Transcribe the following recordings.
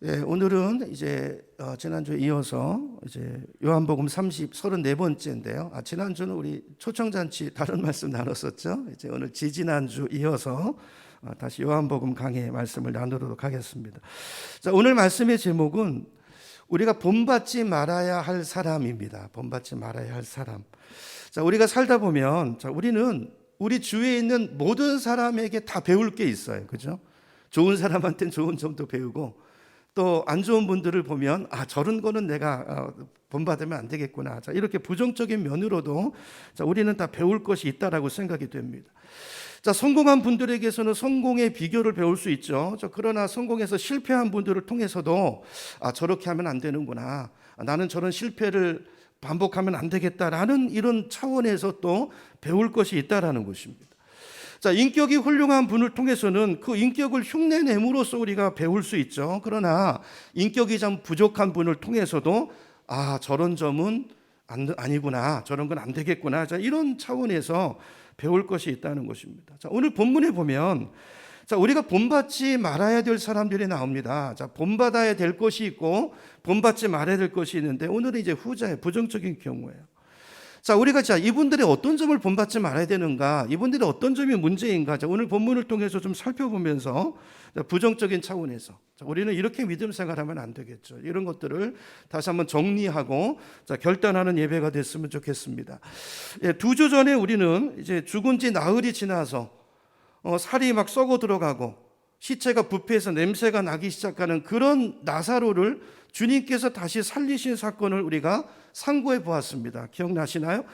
예, 오늘은 이제 지난주에 이어서 이제 요한복음 34번째인데요. 지난주는 우리 초청잔치 다른 말씀 나눴었죠. 이제 오늘 지지난주 이어서 다시 요한복음 강해 말씀을 나누도록 하겠습니다. 자, 오늘 말씀의 제목은 우리가 본받지 말아야 할 사람입니다. 본받지 말아야 할 사람. 자, 우리가 살다 보면 우리는 우리 주위에 있는 모든 사람에게 다 배울 게 있어요. 그죠? 좋은 사람한테는 좋은 점도 배우고 또 안 좋은 분들을 보면 저런 거는 내가 본받으면 안 되겠구나. 자, 이렇게 부정적인 면으로도 우리는 다 배울 것이 있다라고 생각이 됩니다. 자, 성공한 분들에게서는 성공의 비결을 배울 수 있죠. 그러나 성공해서 실패한 분들을 통해서도 저렇게 하면 안 되는구나. 나는 저런 실패를 반복하면 안 되겠다라는 이런 차원에서 또 배울 것이 있다라는 것입니다. 자, 인격이 훌륭한 분을 통해서는 그 인격을 흉내냄으로써 우리가 배울 수 있죠. 그러나 인격이 좀 부족한 분을 통해서도 저런 점은 아니구나, 저런 건 안 되겠구나. 자, 이런 차원에서 배울 것이 있다는 것입니다. 자, 오늘 본문에 보면 우리가 본받지 말아야 될 사람들이 나옵니다. 자, 본받아야 될 것이 있고 본받지 말아야 될 것이 있는데 오늘은 이제 후자의 부정적인 경우예요. 자, 우리가 이분들의 어떤 점을 본받지 말아야 되는가, 이분들의 어떤 점이 문제인가, 오늘 본문을 통해서 좀 살펴보면서 부정적인 차원에서 우리는 이렇게 믿음 생활하면 안 되겠죠. 이런 것들을 다시 한번 정리하고 결단하는 예배가 됐으면 좋겠습니다. 두 주 전에 우리는 이제 죽은 지 나흘이 지나서 살이 막 썩어 들어가고 시체가 부패해서 냄새가 나기 시작하는 그런 나사로를 주님께서 다시 살리신 사건을 우리가 상고해 보았습니다. 기억나시나요?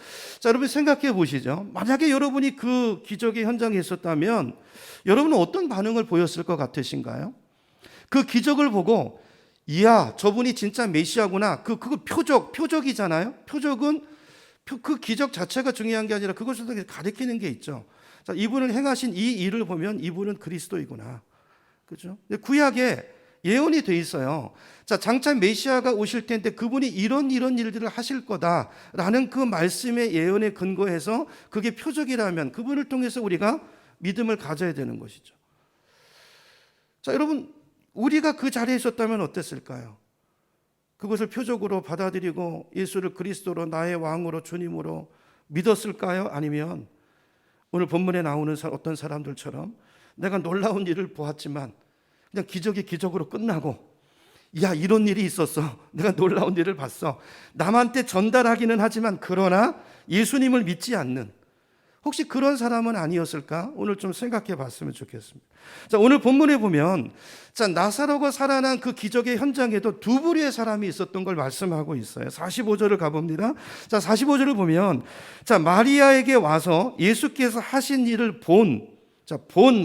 자, 여러분 생각해 보시죠. 만약에 여러분이 그 기적의 현장에 있었다면 여러분은 어떤 반응을 보였을 것 같으신가요? 그 기적을 보고 이야, 저분이 진짜 메시아구나. 그거 표적이잖아요. 표적은 그 기적 자체가 중요한 게 아니라 그것을 가리키는 게 있죠. 자, 이분을 행하신 이 일을 보면 이분은 그리스도이구나. 그죠? 구약에 예언이 돼 있어요. 자, 장차 메시아가 오실 텐데 그분이 이런 일들을 하실 거다라는 그 말씀의 예언에 근거해서 그게 표적이라면 그분을 통해서 우리가 믿음을 가져야 되는 것이죠. 자, 여러분, 우리가 그 자리에 있었다면 어땠을까요? 그것을 표적으로 받아들이고 예수를 그리스도로 나의 왕으로 주님으로 믿었을까요? 아니면 오늘 본문에 나오는 어떤 사람들처럼 내가 놀라운 일을 보았지만 그냥 기적이 기적으로 끝나고 야, 이런 일이 있었어, 내가 놀라운 일을 봤어, 남한테 전달하기는 하지만 그러나 예수님을 믿지 않는, 혹시 그런 사람은 아니었을까? 오늘 좀 생각해 봤으면 좋겠습니다. 자, 오늘 본문에 보면 나사로가 살아난 그 기적의 현장에도 두 부류의 사람이 있었던 걸 말씀하고 있어요. 45절을 가봅니다. 자, 45절을 보면 마리아에게 와서 예수께서 하신 일을 본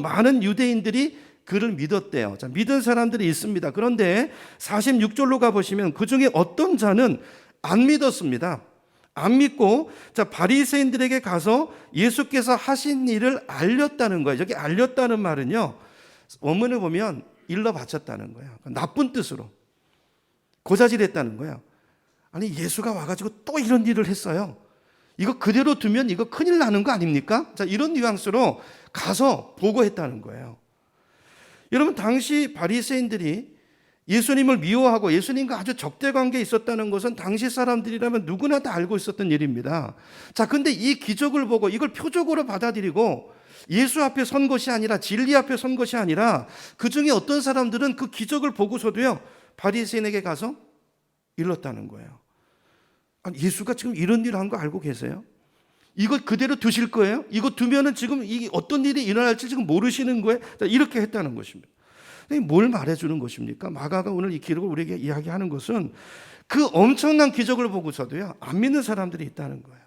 많은 유대인들이 그를 믿었대요. 자, 믿은 사람들이 있습니다. 그런데 46절로 가보시면 그 중에 어떤 자는 안 믿었습니다. 안 믿고 바리새인들에게 가서 예수께서 하신 일을 알렸다는 거예요. 여기 알렸다는 말은요, 원문을 보면 일러 바쳤다는 거예요. 나쁜 뜻으로 고자질했다는 거예요. 아니, 예수가 와가지고 또 이런 일을 했어요. 이거 그대로 두면 이거 큰일 나는 거 아닙니까? 자, 이런 뉘앙스로 가서 보고했다는 거예요. 여러분, 당시 바리새인들이 예수님을 미워하고 예수님과 아주 적대 관계에 있었다는 것은 당시 사람들이라면 누구나 다 알고 있었던 일입니다. 자, 근데 이 기적을 보고 이걸 표적으로 받아들이고 예수 앞에 선 것이 아니라 진리 앞에 선 것이 아니라 그 중에 어떤 사람들은 그 기적을 보고서도요, 바리새인에게 가서 일렀다는 거예요. 아니, 예수가 지금 이런 일을 한 거 알고 계세요? 이거 그대로 두실 거예요? 이거 두면은 지금 이 어떤 일이 일어날지 지금 모르시는 거예요? 이렇게 했다는 것입니다. 뭘 말해주는 것입니까? 마가가 오늘 이 기록을 우리에게 이야기하는 것은 그 엄청난 기적을 보고서도요, 안 믿는 사람들이 있다는 거예요.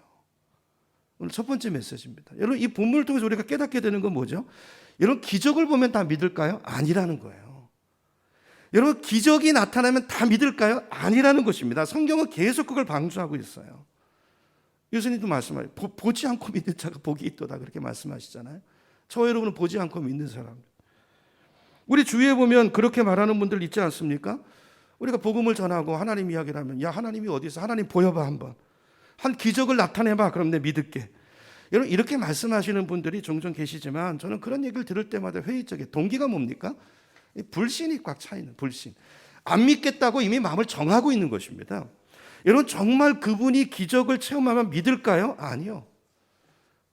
오늘 첫 번째 메시지입니다. 여러분, 이 본문을 통해서 우리가 깨닫게 되는 건 뭐죠? 여러분, 기적을 보면 다 믿을까요? 아니라는 거예요. 여러분, 기적이 나타나면 다 믿을까요? 아니라는 것입니다. 성경은 계속 그걸 방조하고 있어요. 예수님도 말씀하세요. 보지 않고 믿는 자가 복이 있도다, 그렇게 말씀하시잖아요. 저 여러분은 보지 않고 믿는 사람. 우리 주위에 보면 그렇게 말하는 분들 있지 않습니까? 우리가 복음을 전하고 하나님 이야기를 하면 야, 하나님이 어디 있어? 하나님 보여봐, 한번 한 기적을 나타내봐, 그럼 내 믿을게. 여러분, 이렇게 말씀하시는 분들이 종종 계시지만 저는 그런 얘기를 들을 때마다 회의적이에요. 동기가 뭡니까? 불신이 꽉 차 있는 불신. 안 믿겠다고 이미 마음을 정하고 있는 것입니다. 여러분, 정말 그분이 기적을 체험하면 믿을까요? 아니요.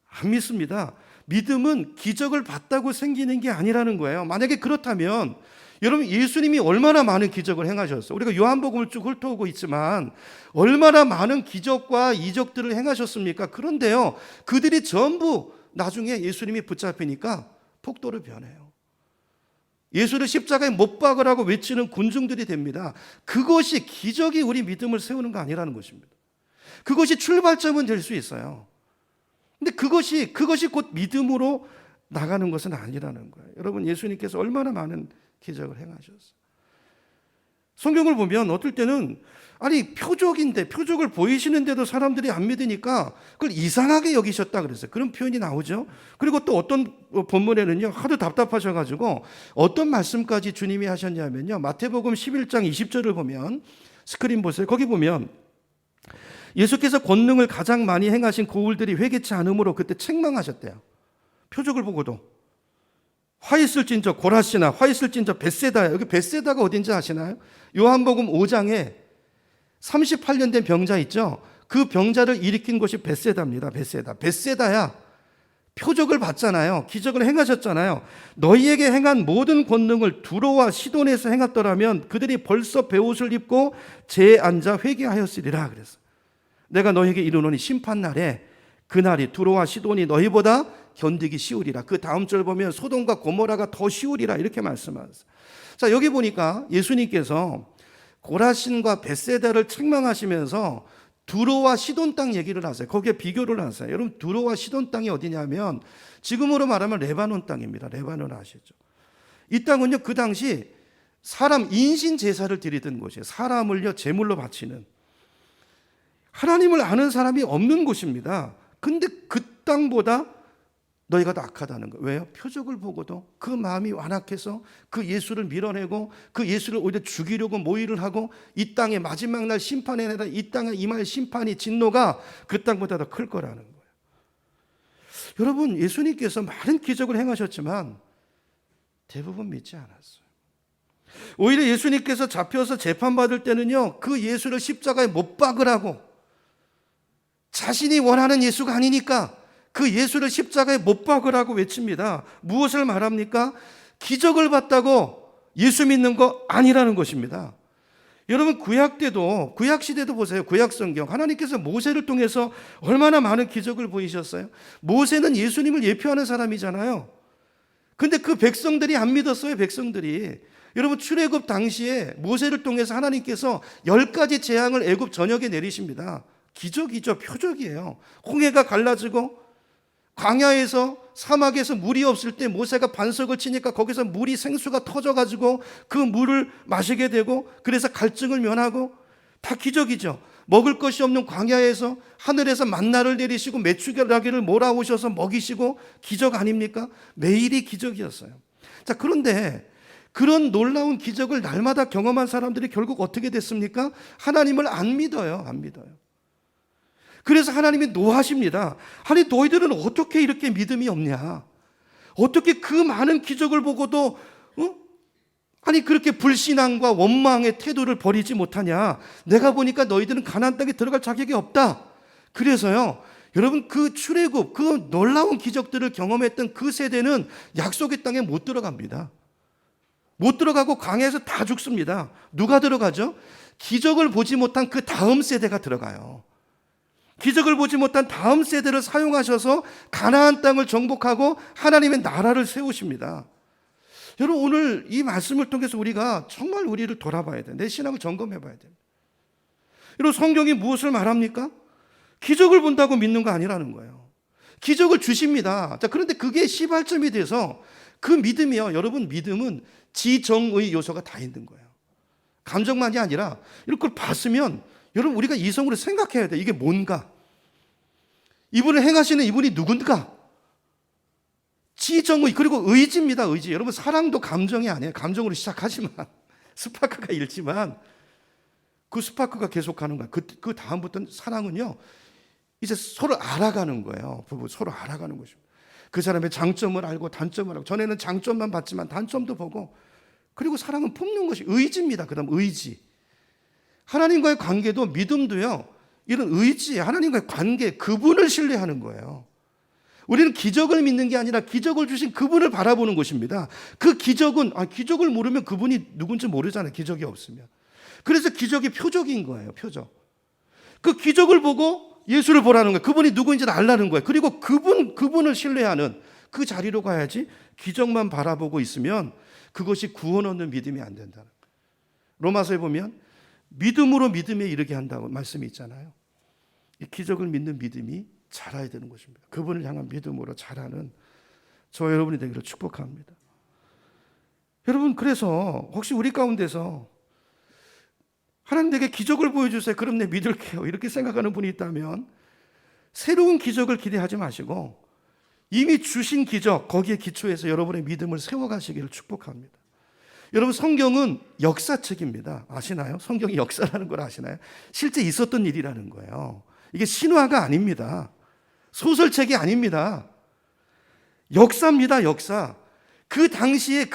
안 믿습니다. 믿음은 기적을 봤다고 생기는 게 아니라는 거예요. 만약에 그렇다면 여러분, 예수님이 얼마나 많은 기적을 행하셨어요? 우리가 요한복음을 쭉 훑어오고 있지만 얼마나 많은 기적과 이적들을 행하셨습니까? 그런데요, 그들이 전부 나중에 예수님이 붙잡히니까 폭도로 변해요. 예수를 십자가에 못 박으라고 외치는 군중들이 됩니다. 그것이 기적이 우리 믿음을 세우는 거 아니라는 것입니다. 그것이 출발점은 될 수 있어요. 근데 그것이 곧 믿음으로 나가는 것은 아니라는 거예요. 여러분, 예수님께서 얼마나 많은 기적을 행하셨어요. 성경을 보면 어떨 때는 표적인데, 표적을 보이시는데도 사람들이 안 믿으니까 그걸 이상하게 여기셨다 그랬어요. 그런 표현이 나오죠. 그리고 또 어떤 본문에는요, 하도 답답하셔가지고 어떤 말씀까지 주님이 하셨냐면요, 마태복음 11장 20절을 보면, 스크린 보세요. 거기 보면 예수께서 권능을 가장 많이 행하신 고울들이 회개치 않음으로 그때 책망하셨대요. 표적을 보고도. 화 있을진저 고라시나, 화 있을진저 벳세다. 여기 벳세다가 어딘지 아시나요? 요한복음 5장에 38년 된 병자 있죠? 그 병자를 일으킨 곳이 벳세다입니다. 벳세다야 표적을 봤잖아요. 기적을 행하셨잖아요. 너희에게 행한 모든 권능을 두로와 시돈에서 행했더라면 그들이 벌써 베옷을 입고 재에 앉아 회개하였으리라 그랬어요. 내가 너희에게 이르노니 심판날에 그날이 두로와 시돈이 너희보다 견디기 쉬우리라. 그 다음 절 보면 소돔과 고모라가 더 쉬우리라 이렇게 말씀하셨어요. 자, 여기 보니까 예수님께서 고라신과 벳세다를 책망하시면서 두로와 시돈 땅 얘기를 하세요. 거기에 비교를 하세요. 여러분, 두로와 시돈 땅이 어디냐면 지금으로 말하면 레바논 땅입니다. 레바논 아시죠? 이 땅은요, 그 당시 사람 인신 제사를 드리던 곳이에요. 사람을요 제물로 바치는, 하나님을 아는 사람이 없는 곳입니다. 근데 그 땅보다 너희가 더 악하다는 거예요. 왜요? 표적을 보고도 그 마음이 완악해서 그 예수를 밀어내고 그 예수를 오히려 죽이려고 모의를 하고 이 땅의 마지막 날 심판에 내다 이 땅에 임할 심판이 진노가 그 땅보다 더 클 거라는 거예요. 여러분, 예수님께서 많은 기적을 행하셨지만 대부분 믿지 않았어요. 오히려 예수님께서 잡혀서 재판받을 때는요, 그 예수를 십자가에 못 박으라고, 자신이 원하는 예수가 아니니까 그 예수를 십자가에 못 박으라고 외칩니다. 무엇을 말합니까? 기적을 봤다고 예수 믿는 거 아니라는 것입니다. 여러분, 구약 때도, 구약 시대도 보세요. 구약 성경, 하나님께서 모세를 통해서 얼마나 많은 기적을 보이셨어요. 모세는 예수님을 예표하는 사람이잖아요. 근데 그 백성들이 안 믿었어요. 백성들이. 여러분, 출애굽 당시에 모세를 통해서 하나님께서 10가지 재앙을 애굽 전역에 내리십니다. 기적이죠. 표적이에요. 홍해가 갈라지고 광야에서, 사막에서 물이 없을 때 모세가 반석을 치니까 거기서 물이, 생수가 터져가지고 그 물을 마시게 되고, 그래서 갈증을 면하고, 다 기적이죠. 먹을 것이 없는 광야에서 하늘에서 만나를 내리시고 메추라기를 몰아오셔서 먹이시고, 기적 아닙니까? 매일이 기적이었어요. 자, 그런데 그런 놀라운 기적을 날마다 경험한 사람들이 결국 어떻게 됐습니까? 하나님을 안 믿어요. 안 믿어요. 그래서 하나님이 노하십니다. 아니, 너희들은 어떻게 이렇게 믿음이 없냐? 어떻게 그 많은 기적을 보고도 그렇게 불신앙과 원망의 태도를 버리지 못하냐? 내가 보니까 너희들은 가나안 땅에 들어갈 자격이 없다. 그래서요, 여러분, 그 출애굽, 그 놀라운 기적들을 경험했던 그 세대는 약속의 땅에 못 들어갑니다. 못 들어가고 광야에서 다 죽습니다. 누가 들어가죠? 기적을 보지 못한 그 다음 세대가 들어가요. 기적을 보지 못한 다음 세대를 사용하셔서 가나안 땅을 정복하고 하나님의 나라를 세우십니다. 여러분, 오늘 이 말씀을 통해서 우리가 정말 우리를 돌아봐야 돼요. 내 신앙을 점검해 봐야 돼요. 여러분, 성경이 무엇을 말합니까? 기적을 본다고 믿는 거 아니라는 거예요. 기적을 주십니다. 자, 그런데 그게 시발점이 돼서 그 믿음이요, 여러분, 믿음은 지정의 요소가 다 있는 거예요. 감정만이 아니라 이걸 봤으면 여러분, 우리가 이성으로 생각해야 돼. 이게 뭔가? 이분을 행하시는 이분이 누군가? 지정의, 그리고 의지입니다. 의지. 여러분, 사랑도 감정이 아니에요. 감정으로 시작하지만 스파크가 일지만 그 스파크가 계속하는 거예요. 그 다음부터는 사랑은요, 이제 서로 알아가는 거예요. 부부 서로 알아가는 것입니다. 그 사람의 장점을 알고 단점을 알고, 전에는 장점만 봤지만 단점도 보고, 그리고 사랑은 품는 것이 의지입니다. 그다음 의지. 하나님과의 관계도 믿음도요. 이런 의지, 하나님과의 관계, 그분을 신뢰하는 거예요. 우리는 기적을 믿는 게 아니라 기적을 주신 그분을 바라보는 것입니다. 그 기적은 기적을 모르면 그분이 누군지 모르잖아요. 기적이 없으면. 그래서 기적이 표적인 거예요. 표적. 그 기적을 보고 예수를 보라는 거예요. 그분이 누구인지를 알라는 거예요. 그리고 그분을 신뢰하는 그 자리로 가야지 기적만 바라보고 있으면 그것이 구원 얻는 믿음이 안 된다는 거예요. 로마서에 보면 믿음으로 믿음에 이르게 한다고 말씀이 있잖아요. 이 기적을 믿는 믿음이 자라야 되는 것입니다. 그분을 향한 믿음으로 자라는 저 여러분이 되기를 축복합니다. 여러분, 그래서 혹시 우리 가운데서 하나님 내게 기적을 보여주세요. 그럼 내 믿을게요. 이렇게 생각하는 분이 있다면 새로운 기적을 기대하지 마시고 이미 주신 기적, 거기에 기초해서 여러분의 믿음을 세워가시기를 축복합니다. 여러분, 성경은 역사책입니다. 아시나요? 성경이 역사라는 걸 아시나요? 실제 있었던 일이라는 거예요. 이게 신화가 아닙니다. 소설책이 아닙니다. 역사입니다. 역사. 그 당시에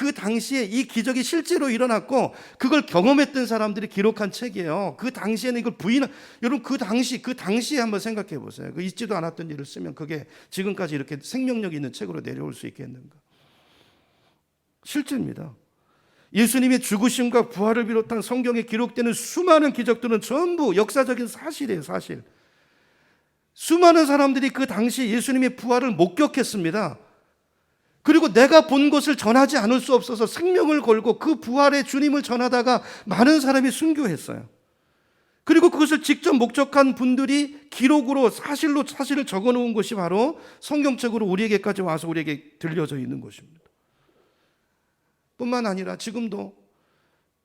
이 기적이 실제로 일어났고 그걸 경험했던 사람들이 기록한 책이에요. 그 당시에는 이걸 여러분, 그 당시에 한번 생각해 보세요. 그 있지도 않았던 일을 쓰면 그게 지금까지 이렇게 생명력 있는 책으로 내려올 수 있겠는가? 실제입니다. 예수님의 죽으심과 부활을 비롯한 성경에 기록되는 수많은 기적들은 전부 역사적인 사실이에요. 사실. 수많은 사람들이 그 당시 예수님의 부활을 목격했습니다. 그리고 내가 본 것을 전하지 않을 수 없어서 생명을 걸고 그 부활의 주님을 전하다가 많은 사람이 순교했어요. 그리고 그것을 직접 목격한 분들이 기록으로 사실을 적어놓은 것이 바로 성경책으로 우리에게까지 와서 우리에게 들려져 있는 것입니다. 뿐만 아니라 지금도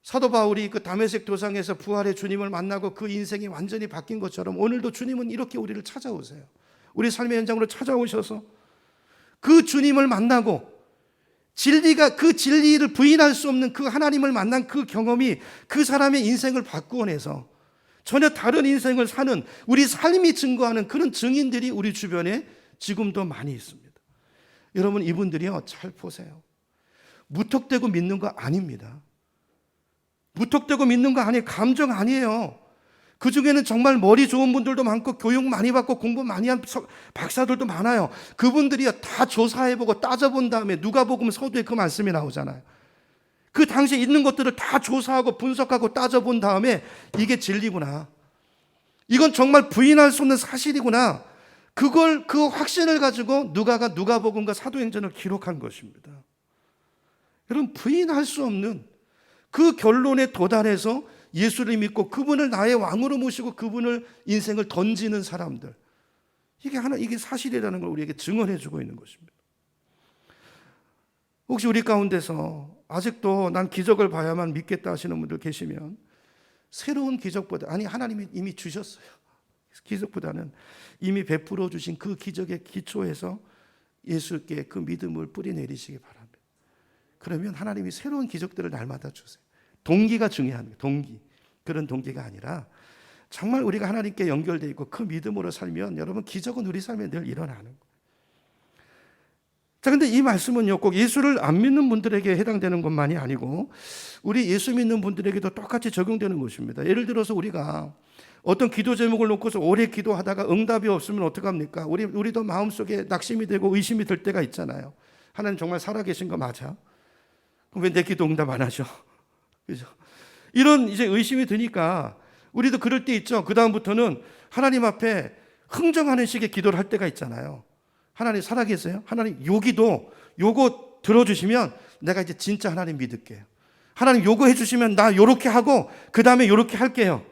사도 바울이 그 다메섹 도상에서 부활의 주님을 만나고 그 인생이 완전히 바뀐 것처럼 오늘도 주님은 이렇게 우리를 찾아오세요. 우리 삶의 현장으로 찾아오셔서 그 주님을 만나고 그 진리를 부인할 수 없는 그 하나님을 만난 그 경험이 그 사람의 인생을 바꾸어내서 전혀 다른 인생을 사는 우리 삶이 증거하는 그런 증인들이 우리 주변에 지금도 많이 있습니다. 여러분, 이분들이요, 잘 보세요. 무턱대고 믿는 거 아닙니다. 무턱대고 믿는 거 아니에요. 감정 아니에요. 그 중에는 정말 머리 좋은 분들도 많고 교육 많이 받고 공부 많이 한 박사들도 많아요. 그분들이 다 조사해보고 따져본 다음에 누가복음 서두에 그 말씀이 나오잖아요. 그 당시에 있는 것들을 다 조사하고 분석하고 따져본 다음에 이게 진리구나. 이건 정말 부인할 수 없는 사실이구나. 그 확신을 가지고 누가복음과 사도행전을 기록한 것입니다. 여러분, 부인할 수 없는 그 결론에 도달해서 예수를 믿고 그분을 나의 왕으로 모시고 그분을 인생을 던지는 사람들, 이게 사실이라는 걸 우리에게 증언해 주고 있는 것입니다. 혹시 우리 가운데서 아직도 난 기적을 봐야만 믿겠다 하시는 분들 계시면 새로운 기적보다, 하나님이 이미 주셨어요. 기적보다는 이미 베풀어 주신 그 기적의 기초에서 예수께 그 믿음을 뿌리내리시기 바랍니다. 그러면 하나님이 새로운 기적들을 날마다 주세요. 동기가 중요한 거예요. 동기. 그런 동기가 아니라 정말 우리가 하나님께 연결되어 있고 그 믿음으로 살면 여러분, 기적은 우리 삶에 늘 일어나는 거예요. 자, 근데 이 말씀은요, 꼭 예수를 안 믿는 분들에게 해당되는 것만이 아니고 우리 예수 믿는 분들에게도 똑같이 적용되는 것입니다. 예를 들어서 우리가 어떤 기도 제목을 놓고서 오래 기도하다가 응답이 없으면 어떡합니까? 우리도 마음속에 낙심이 되고 의심이 들 때가 있잖아요. 하나님 정말 살아계신 거 맞아? 그럼 왜 내 기도 응답 안 하죠? 그죠? 이런 이제 의심이 드니까 우리도 그럴 때 있죠. 그 다음부터는 하나님 앞에 흥정하는 식의 기도를 할 때가 있잖아요. 하나님 살아계세요? 하나님 요거 들어주시면 내가 이제 진짜 하나님 믿을게요. 하나님 요거 해주시면 나 요렇게 하고 그 다음에 요렇게 할게요.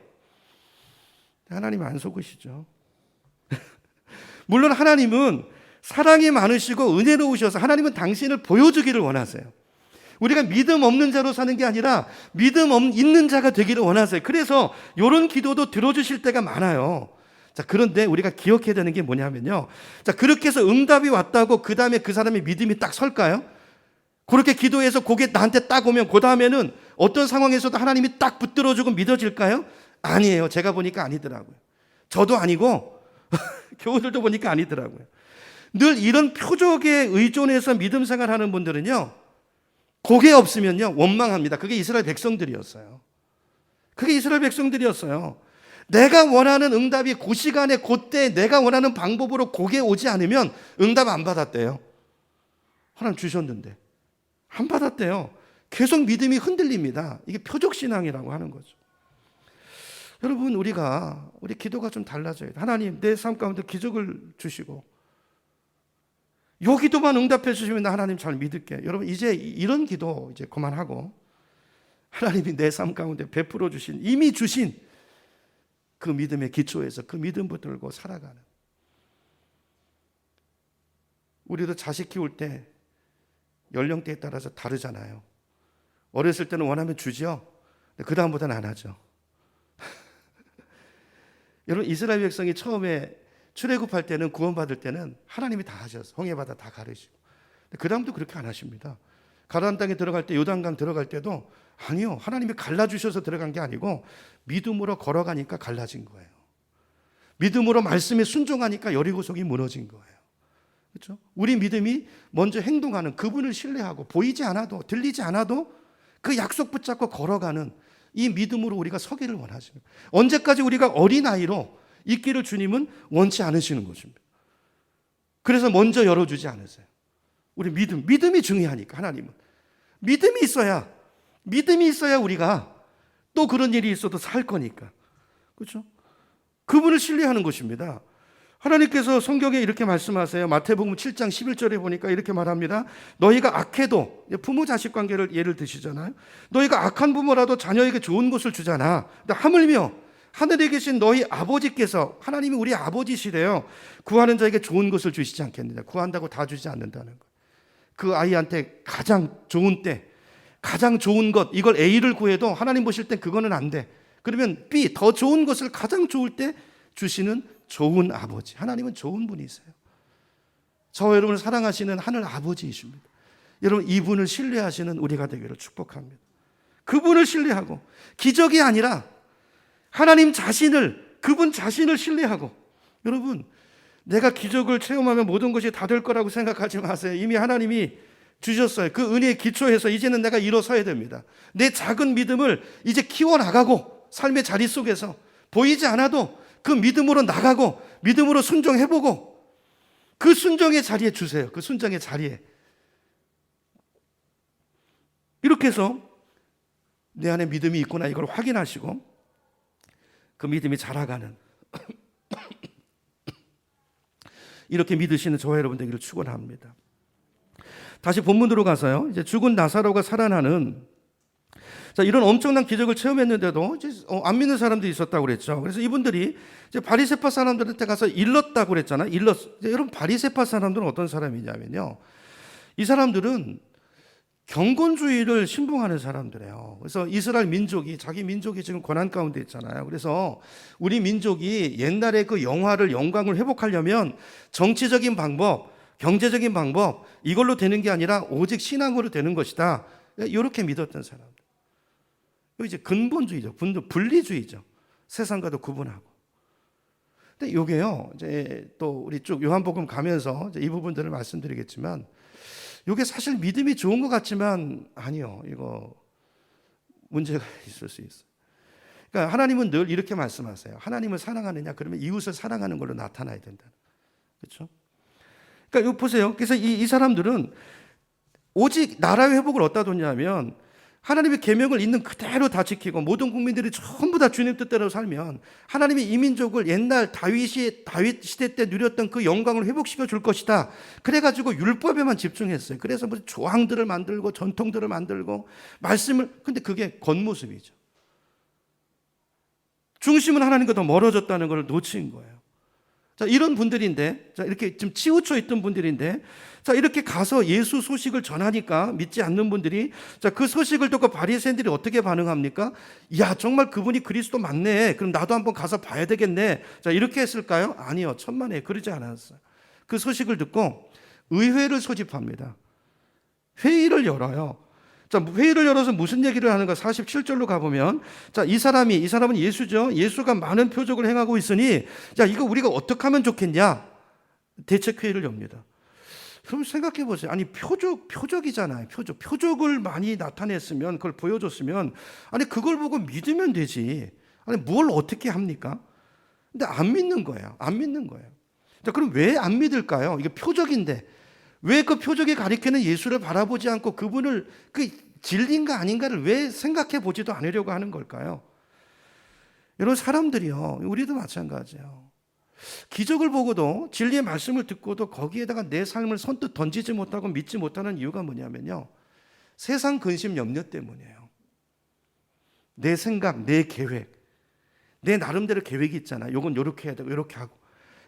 하나님 안 속으시죠. 물론 하나님은 사랑이 많으시고 은혜로우셔서 하나님은 당신을 보여주기를 원하세요. 우리가 믿음 없는 자로 사는 게 아니라 믿음 있는 자가 되기를 원하세요. 그래서 이런 기도도 들어주실 때가 많아요. 자, 그런데 우리가 기억해야 되는 게 뭐냐면요. 자, 그렇게 해서 응답이 왔다고 그 다음에 그 사람의 믿음이 딱 설까요? 그렇게 기도해서 그게 나한테 딱 오면 그 다음에는 어떤 상황에서도 하나님이 딱 붙들어주고 믿어질까요? 아니에요. 제가 보니까 아니더라고요. 저도 아니고 교우들도 보니까 아니더라고요. 늘 이런 표적에 의존해서 믿음 생활하는 분들은요, 그게 없으면요 원망합니다. 그게 이스라엘 백성들이었어요. 그게 이스라엘 백성들이었어요. 내가 원하는 응답이 그 시간에 그때 내가 원하는 방법으로 그게 오지 않으면 응답 안 받았대요. 하나님 주셨는데 안 받았대요. 계속 믿음이 흔들립니다. 이게 표적신앙이라고 하는 거죠. 여러분 우리 기도가 좀 달라져야 돼요. 하나님 내 삶 가운데 기적을 주시고 요 기도만 응답해 주시면 나 하나님 잘 믿을게. 여러분 이제 이런 기도 이제 그만하고 하나님이 내 삶 가운데 베풀어 주신 이미 주신 그 믿음의 기초에서 그 믿음 붙들고 살아가는. 우리도 자식 키울 때 연령대에 따라서 다르잖아요. 어렸을 때는 원하면 주죠. 그 다음보다는 안 하죠. 여러분 이스라엘 백성이 처음에 출애굽할 때는 구원받을 때는 하나님이 다 하셨어요. 홍해바다 다 가르시고. 그 다음도 그렇게 안 하십니다. 가나안 땅에 들어갈 때 요단강 들어갈 때도 아니요. 하나님이 갈라주셔서 들어간 게 아니고 믿음으로 걸어가니까 갈라진 거예요. 믿음으로 말씀에 순종하니까 여리고성이 무너진 거예요. 그렇죠? 우리 믿음이 먼저 행동하는 그분을 신뢰하고 보이지 않아도 들리지 않아도 그 약속 붙잡고 걸어가는 이 믿음으로 우리가 서기를 원하시는 거예요. 언제까지 우리가 어린아이로 있기를 주님은 원치 않으시는 것입니다. 그래서 먼저 열어주지 않으세요. 우리 믿음이 중요하니까 하나님은. 믿음이 있어야 우리가 또 그런 일이 있어도 살 거니까. 그렇죠? 그분을 신뢰하는 것입니다. 하나님께서 성경에 이렇게 말씀하세요. 마태복음 7장 11절에 보니까 이렇게 말합니다. 너희가 악해도 부모 자식 관계를 예를 드시잖아요. 너희가 악한 부모라도 자녀에게 좋은 것을 주잖아. 하물며 하늘에 계신 너희 아버지께서 하나님이 우리 아버지시래요. 구하는 자에게 좋은 것을 주시지 않겠느냐. 구한다고 다 주지 않는다는 거예요. 그 아이한테 가장 좋은 때 가장 좋은 것 이걸 A를 구해도 하나님 보실 땐 그거는 안 돼. 그러면 B 더 좋은 것을 가장 좋을 때 주시는 좋은 아버지. 하나님은 좋은 분이세요. 저와 여러분을 사랑하시는 하늘 아버지이십니다. 여러분 이분을 신뢰하시는 우리가 되기를 축복합니다. 그분을 신뢰하고 기적이 아니라 하나님 자신을 그분 자신을 신뢰하고 여러분 내가 기적을 체험하면 모든 것이 다 될 거라고 생각하지 마세요. 이미 하나님이 주셨어요. 그 은혜의 기초에서 이제는 내가 일어서야 됩니다. 내 작은 믿음을 이제 키워나가고 삶의 자리 속에서 보이지 않아도 그 믿음으로 나가고 믿음으로 순종해보고 그 순종의 자리에 주세요. 그 순종의 자리에. 이렇게 해서 내 안에 믿음이 있구나 이걸 확인하시고 그 믿음이 자라가는 이렇게 믿으시는 저와 여러분 되기를 축원합니다. 다시 본문으로 가서요. 이제 죽은 나사로가 살아나는 자, 이런 엄청난 기적을 체험했는데도 이제 안 믿는 사람들이 있었다고 그랬죠. 그래서 이분들이 이제 바리새파 사람들한테 가서 일렀다고 그랬잖아요. 여러분 바리새파 사람들은 어떤 사람이냐면요. 이 사람들은 경건주의를 신봉하는 사람들이에요. 그래서 이스라엘 민족이 자기 민족이 지금 고난 가운데 있잖아요. 그래서 우리 민족이 옛날에 그 영광을 회복하려면 정치적인 방법, 경제적인 방법 이걸로 되는 게 아니라 오직 신앙으로 되는 것이다. 이렇게 믿었던 사람들. 이제 근본주의죠. 분리주의죠. 세상과도 구분하고. 근데 이게요. 이제 또 우리 쭉 요한복음 가면서 이제 이 부분들을 말씀드리겠지만 이게 사실 믿음이 좋은 것 같지만 아니요. 이거 문제가 있을 수 있어요. 그러니까 하나님은 늘 이렇게 말씀하세요. 하나님을 사랑하느냐? 그러면 이웃을 사랑하는 걸로 나타나야 된다. 그렇죠? 그러니까 이거 보세요. 그래서 이 사람들은 오직 나라의 회복을 어디다 뒀냐면 하나님의 계명을 있는 그대로 다 지키고 모든 국민들이 전부 다 주님 뜻대로 살면 하나님이 이 민족을 옛날 다윗 시대 때 누렸던 그 영광을 회복시켜 줄 것이다. 그래가지고 율법에만 집중했어요. 그래서 무슨 조항들을 만들고 전통들을 만들고 말씀을 근데 그게 겉모습이죠. 중심은 하나님과 더 멀어졌다는 걸 놓친 거예요. 자, 이런 분들인데, 자, 이렇게 좀 치우쳐 있던 분들인데, 자, 이렇게 가서 예수 소식을 전하니까 믿지 않는 분들이, 자, 그 소식을 듣고 바리새인들이 어떻게 반응합니까? 야, 정말 그분이 그리스도 맞네. 그럼 나도 한번 가서 봐야 되겠네. 자, 이렇게 했을까요? 아니요. 천만에 그러지 않았어요. 그 소식을 듣고 의회를 소집합니다. 회의를 열어요. 자, 회의를 열어서 무슨 얘기를 하는가? 47절로 가보면, 자, 이 사람은 예수죠. 예수가 많은 표적을 행하고 있으니, 자, 이거 우리가 어떻게 하면 좋겠냐? 대책회의를 엽니다. 그럼 생각해 보세요. 아니 표적이잖아요. 표적을 많이 나타냈으면, 그걸 보여줬으면, 아니 그걸 보고 믿으면 되지. 아니 뭘 어떻게 합니까? 근데 안 믿는 거예요. 안 믿는 거예요. 자, 그럼 왜 안 믿을까요? 이게 표적인데 왜 그 표적이 가리키는 예수를 바라보지 않고 그분을 그 진리인가 아닌가를 왜 생각해 보지도 않으려고 하는 걸까요? 여러분, 사람들이요, 우리도 마찬가지예요. 기적을 보고도, 진리의 말씀을 듣고도 거기에다가 내 삶을 선뜻 던지지 못하고 믿지 못하는 이유가 뭐냐면요, 세상 근심 염려 때문이에요. 내 생각, 내 계획, 내 나름대로 계획이 있잖아. 요건 요렇게 해야 되고 요렇게 하고.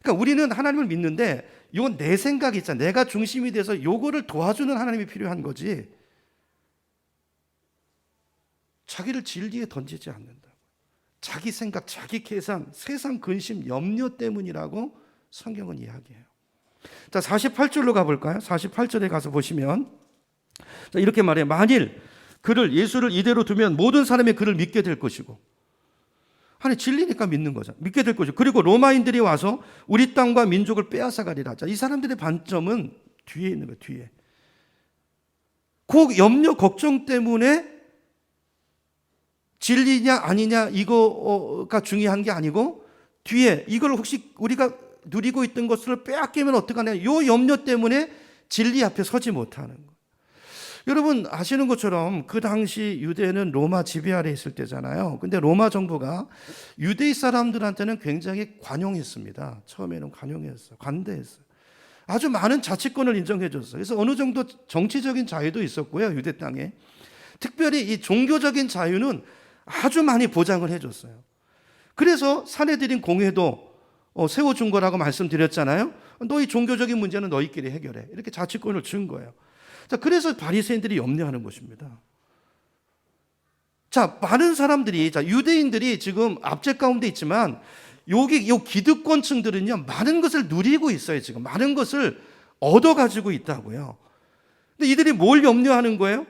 그러니까 우리는 하나님을 믿는데 이건 내 생각이 있잖아. 내가 중심이 돼서 요거를 도와주는 하나님이 필요한 거지, 자기를 진리에 던지지 않는다. 자기 생각, 자기 계산, 세상 근심, 염려 때문이라고 성경은 이야기해요. 자, 48절로 가볼까요? 48절에 가서 보시면, 자, 이렇게 말해요. 만일 예수를 이대로 두면 모든 사람이 그를 믿게 될 것이고, 아니 진리니까 믿는 거죠. 믿게 될 것이고, 그리고 로마인들이 와서 우리 땅과 민족을 빼앗아가리라. 자, 이 사람들의 반점은 뒤에 있는 거예요. 뒤에. 그 염려, 걱정 때문에 진리냐 아니냐 이거가 중요한 게 아니고, 뒤에 이걸 혹시 우리가 누리고 있던 것을 빼앗기면 어떡하냐, 이 염려 때문에 진리 앞에 서지 못하는 거예요. 여러분 아시는 것처럼 그 당시 유대는 로마 지배 아래 있을 때잖아요. 근데 로마 정부가 유대인 사람들한테는 굉장히 관용했습니다. 처음에는 관용했어요. 관대했어요. 아주 많은 자치권을 인정해 줬어요. 그래서 어느 정도 정치적인 자유도 있었고요, 유대 땅에. 특별히 이 종교적인 자유는 아주 많이 보장을 해줬어요. 그래서 사내들인 공회도 세워준 거라고 말씀드렸잖아요. 너희 종교적인 문제는 너희끼리 해결해, 이렇게 자치권을 준 거예요. 자, 그래서 바리새인들이 염려하는 것입니다. 자, 많은 사람들이, 자, 유대인들이 지금 압제 가운데 있지만 여기 요 기득권층들은요, 많은 것을 누리고 있어요. 지금 많은 것을 얻어 가지고 있다고요. 근데 이들이 뭘 염려하는 거예요?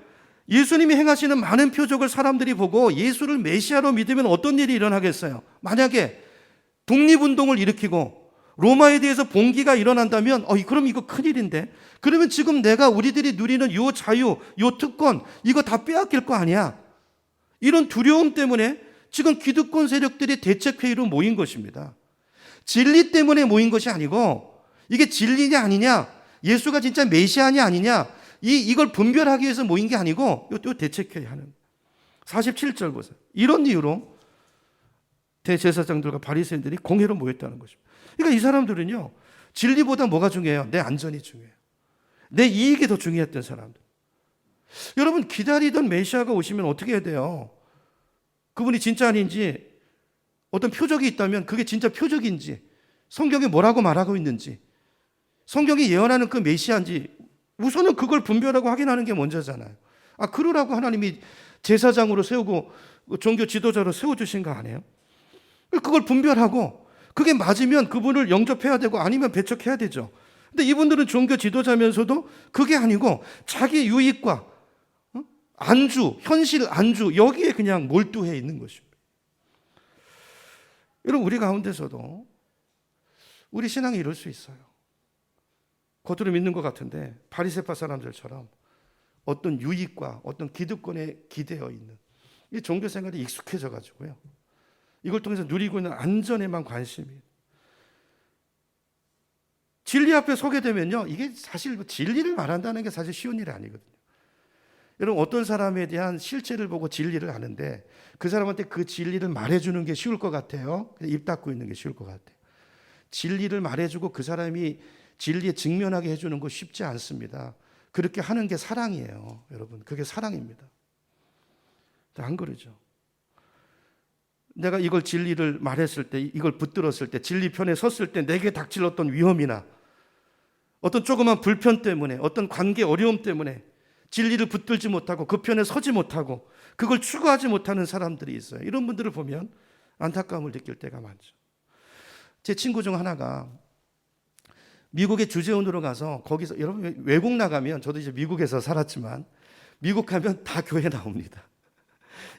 예수님이 행하시는 많은 표적을 사람들이 보고 예수를 메시아로 믿으면 어떤 일이 일어나겠어요? 만약에 독립운동을 일으키고 로마에 대해서 봉기가 일어난다면 그럼 이거 큰일인데, 그러면 지금 우리들이 누리는 요 자유, 요 특권, 이거 다 빼앗길 거 아니야. 이런 두려움 때문에 지금 기득권 세력들이 대책회의로 모인 것입니다. 진리 때문에 모인 것이 아니고, 이게 진리냐 아니냐, 예수가 진짜 메시아냐 아니냐, 이걸 분별하기 위해서 모인 게 아니고 요 대책회의 하는. 47절 보세요. 이런 이유로 대제사장들과 바리새인들이 공회로 모였다는 것입니다. 그러니까 이 사람들은요, 진리보다 뭐가 중요해요? 내 안전이 중요해요. 내 이익이 더 중요했던 사람들. 여러분, 기다리던 메시아가 오시면 어떻게 해야 돼요? 그분이 진짜 아닌지, 어떤 표적이 있다면 그게 진짜 표적인지, 성경이 뭐라고 말하고 있는지, 성경이 예언하는 그 메시아인지, 우선은 그걸 분별하고 확인하는 게 먼저잖아요. 그러라고 하나님이 제사장으로 세우고 종교 지도자로 세워주신 거 아니에요? 그걸 분별하고 그게 맞으면 그분을 영접해야 되고 아니면 배척해야 되죠. 근데 이분들은 종교 지도자면서도 그게 아니고 자기 유익과 안주, 현실 안주, 여기에 그냥 몰두해 있는 것입니다. 여러분, 우리 가운데서도 우리 신앙이 이럴 수 있어요. 겉으로 믿는 것 같은데 바리새파 사람들처럼 어떤 유익과 어떤 기득권에 기대어 있는 이 종교 생활에 익숙해져 가지고요, 이걸 통해서 누리고 있는 안전에만 관심이. 진리 앞에 서게 되면요, 이게 사실 진리를 말한다는 게 사실 쉬운 일이 아니거든요. 여러분, 어떤 사람에 대한 실체를 보고 진리를 아는데 그 사람한테 그 진리를 말해주는 게 쉬울 것 같아요? 입 닫고 있는 게 쉬울 것 같아요? 진리를 말해주고 그 사람이 진리에 직면하게 해주는 거 쉽지 않습니다. 그렇게 하는 게 사랑이에요. 여러분, 그게 사랑입니다. 안 그러죠? 내가 이걸 진리를 말했을 때, 이걸 붙들었을 때, 진리 편에 섰을 때 내게 닥칠 어떤 위험이나 어떤 조그만 불편 때문에, 어떤 관계 어려움 때문에 진리를 붙들지 못하고 그 편에 서지 못하고 그걸 추구하지 못하는 사람들이 있어요. 이런 분들을 보면 안타까움을 느낄 때가 많죠. 제 친구 중 하나가 미국에 주재원으로 가서, 거기서, 여러분 외국 나가면, 저도 이제 미국에서 살았지만 미국 가면 다 교회 나옵니다.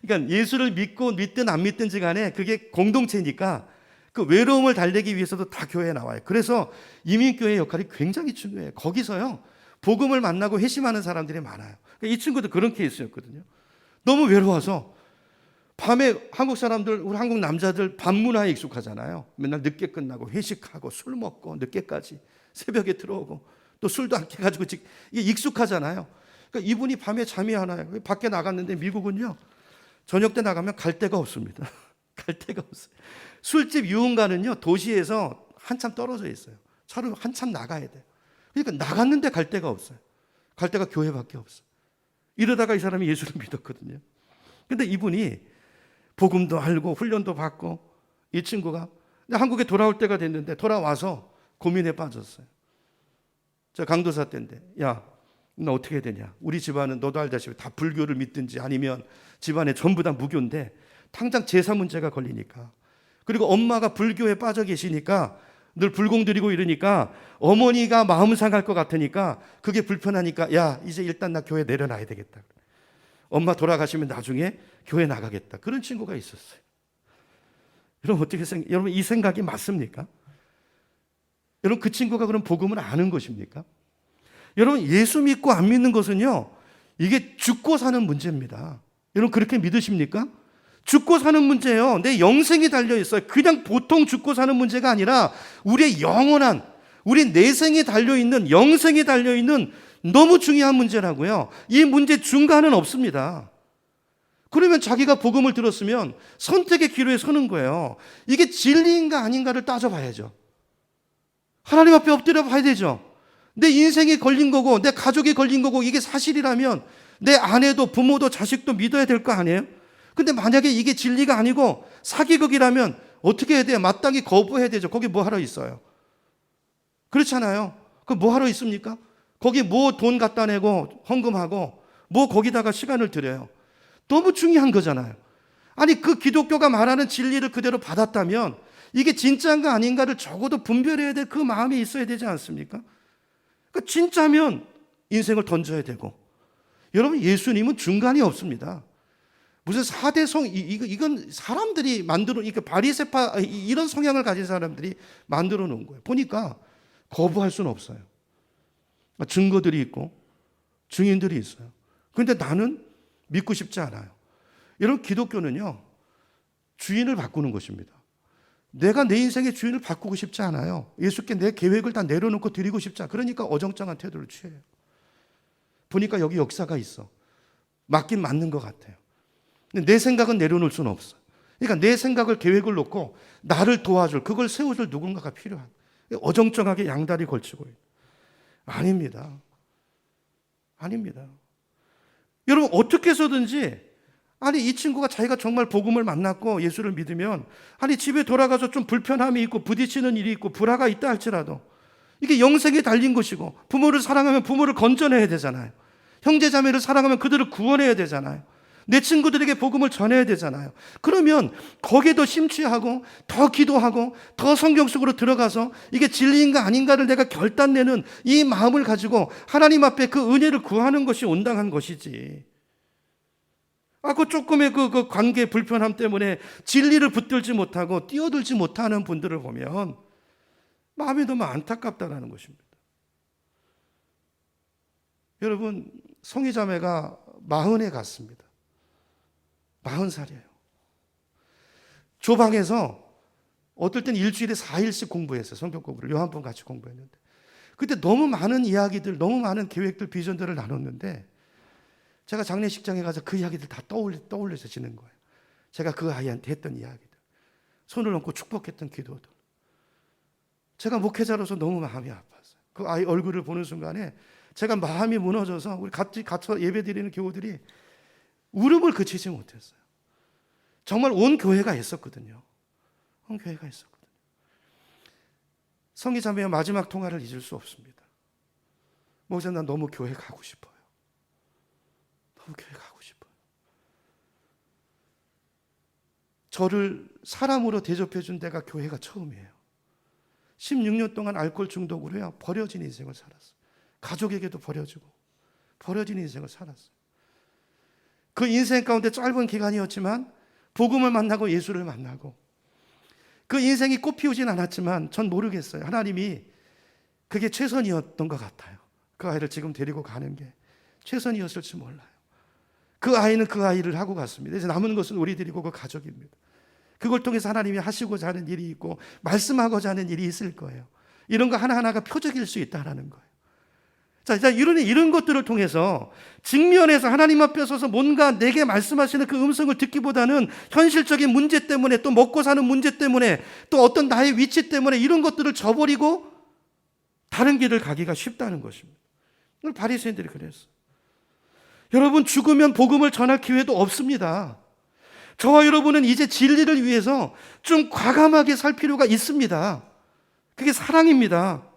그러니까 예수를 믿고 믿든 안 믿든지 간에 그게 공동체니까 그 외로움을 달래기 위해서도 다 교회에 나와요. 그래서 이민교회의 역할이 굉장히 중요해요. 거기서요, 복음을 만나고 회심하는 사람들이 많아요. 이 친구도 그런 케이스였거든요. 너무 외로워서 밤에 한국 사람들, 우리 한국 남자들 밤 문화에 익숙하잖아요. 맨날 늦게 끝나고 회식하고 술 먹고 늦게까지 새벽에 들어오고 또 술도 안 깨가지고 이게 익숙하잖아요. 그러니까 이분이 밤에 잠이 안 와요. 밖에 나갔는데 미국은요, 저녁 때 나가면 갈 데가 없습니다. 갈 데가 없어요. 술집 유흥가는요, 도시에서 한참 떨어져 있어요. 차로 한참 나가야 돼요. 그러니까 나갔는데 갈 데가 없어요. 갈 데가 교회밖에 없어요. 이러다가 이 사람이 예수를 믿었거든요. 근데 이분이 복음도 알고 훈련도 받고 이 친구가 한국에 돌아올 때가 됐는데 돌아와서 고민에 빠졌어요. 저 강도사 때인데, 야, 너 어떻게 해야 되냐? 우리 집안은 너도 알다시피 다 불교를 믿든지 아니면 집안에 전부 다 무교인데 당장 제사 문제가 걸리니까, 그리고 엄마가 불교에 빠져 계시니까 늘 불공 드리고 이러니까 어머니가 마음 상할 것 같으니까 그게 불편하니까, 야, 이제 일단 나 교회 내려놔야 되겠다. 엄마 돌아가시면 나중에 교회 나가겠다. 그런 친구가 있었어요. 여러분 여러분 이 생각이 맞습니까? 여러분 그 친구가 그럼 복음을 아는 것입니까? 여러분 예수 믿고 안 믿는 것은요, 이게 죽고 사는 문제입니다. 여러분 그렇게 믿으십니까? 죽고 사는 문제예요. 내 영생이 달려 있어요. 그냥 보통 죽고 사는 문제가 아니라 우리의 영원한, 우리 내생이 달려 있는, 영생이 달려 있는 너무 중요한 문제라고요. 이 문제 중간은 없습니다. 그러면 자기가 복음을 들었으면 선택의 기로에 서는 거예요. 이게 진리인가 아닌가를 따져봐야죠. 하나님 앞에 엎드려 봐야 되죠. 내 인생이 걸린 거고 내 가족이 걸린 거고 이게 사실이라면 내 아내도 부모도 자식도 믿어야 될 거 아니에요? 근데 만약에 이게 진리가 아니고 사기극이라면 어떻게 해야 돼요? 마땅히 거부해야 되죠. 거기 뭐 하러 있어요? 그렇잖아요. 그 뭐 하러 있습니까? 거기 뭐 돈 갖다 내고 헌금하고 뭐 거기다가 시간을 들여요. 너무 중요한 거잖아요. 아니 그 기독교가 말하는 진리를 그대로 받았다면 이게 진짜인가 아닌가를 적어도 분별해야 될 그 마음이 있어야 되지 않습니까? 그러니까 진짜면 인생을 던져야 되고, 여러분 예수님은 중간이 없습니다. 무슨 4대 이건 사람들이 만들어, 그러니까 바리새파 이런 성향을 가진 사람들이 만들어 놓은 거예요. 보니까 거부할 수는 없어요. 증거들이 있고 증인들이 있어요. 그런데 나는 믿고 싶지 않아요. 여러분 기독교는요, 주인을 바꾸는 것입니다. 내가 내 인생의 주인을 바꾸고 싶지 않아요. 예수께 내 계획을 다 내려놓고 드리고 싶지 않아요. 그러니까 어정쩡한 태도를 취해요. 보니까 여기 역사가 있어. 맞긴 맞는 것 같아요. 근데 내 생각은 내려놓을 수는 없어요. 그러니까 내 생각을, 계획을 놓고 나를 도와줄, 그걸 세워줄 누군가가 필요한, 어정쩡하게 양다리 걸치고 있는. 아닙니다. 아닙니다. 여러분 어떻게 해서든지, 아니 이 친구가 자기가 정말 복음을 만났고 예수를 믿으면, 아니 집에 돌아가서 좀 불편함이 있고 부딪히는 일이 있고 불화가 있다 할지라도 이게 영생에 달린 것이고, 부모를 사랑하면 부모를 건져내야 되잖아요. 형제 자매를 사랑하면 그들을 구원해야 되잖아요. 내 친구들에게 복음을 전해야 되잖아요. 그러면 거기에 더 심취하고 더 기도하고 더 성경 속으로 들어가서 이게 진리인가 아닌가를 내가 결단내는 이 마음을 가지고 하나님 앞에 그 은혜를 구하는 것이 온당한 것이지. 그 조금의 그 관계 불편함 때문에 진리를 붙들지 못하고 뛰어들지 못하는 분들을 보면 마음이 너무 안타깝다는 것입니다. 여러분 성희자매가 40에 갔습니다. 40살이에요. 조방에서 어떨 땐 일주일에 4일씩 공부했어요. 성경 공부를 요한번 같이 공부했는데, 그때 너무 많은 이야기들, 너무 많은 계획들, 비전들을 나눴는데 제가 장례식장에 가서 그 이야기들 다 떠올려서 지는 거예요. 제가 그 아이한테 했던 이야기들, 손을 얹고 축복했던 기도들. 제가 목회자로서 너무 마음이 아팠어요. 그 아이 얼굴을 보는 순간에 제가 마음이 무너져서 우리 같이 예배드리는 교우들이 울음을 그치지 못했어요. 정말 온 교회가 있었거든요. 온 교회가 있었거든요. 성희자매와 마지막 통화를 잊을 수 없습니다. 목사, 난 너무 교회 가고 싶어요. 너무 교회 가고 싶어요. 저를 사람으로 대접해 준 데가 교회가 처음이에요. 16년 동안 알코올 중독으로요, 버려진 인생을 살았어요. 가족에게도 버려진 인생을 살았어요. 그 인생 가운데 짧은 기간이었지만 복음을 만나고 예수를 만나고, 그 인생이 꽃 피우진 않았지만 전 모르겠어요. 하나님이 그게 최선이었던 것 같아요. 그 아이를 지금 데리고 가는 게 최선이었을지 몰라요. 그 아이는 그 아이를 하고 갔습니다. 이제 남은 것은 우리들이고 그 가족입니다. 그걸 통해서 하나님이 하시고자 하는 일이 있고 말씀하고자 하는 일이 있을 거예요. 이런 거 하나하나가 표적일 수 있다라는 거예요. 자, 이런 것들을 통해서 직면에서 하나님 앞에 서서 뭔가 내게 말씀하시는 그 음성을 듣기보다는 현실적인 문제 때문에, 또 먹고 사는 문제 때문에, 또 어떤 나의 위치 때문에 이런 것들을 저버리고 다른 길을 가기가 쉽다는 것입니다. 오늘 바리새인들이 그랬어요. 여러분, 죽으면 복음을 전할 기회도 없습니다. 저와 여러분은 이제 진리를 위해서 좀 과감하게 살 필요가 있습니다. 그게 사랑입니다.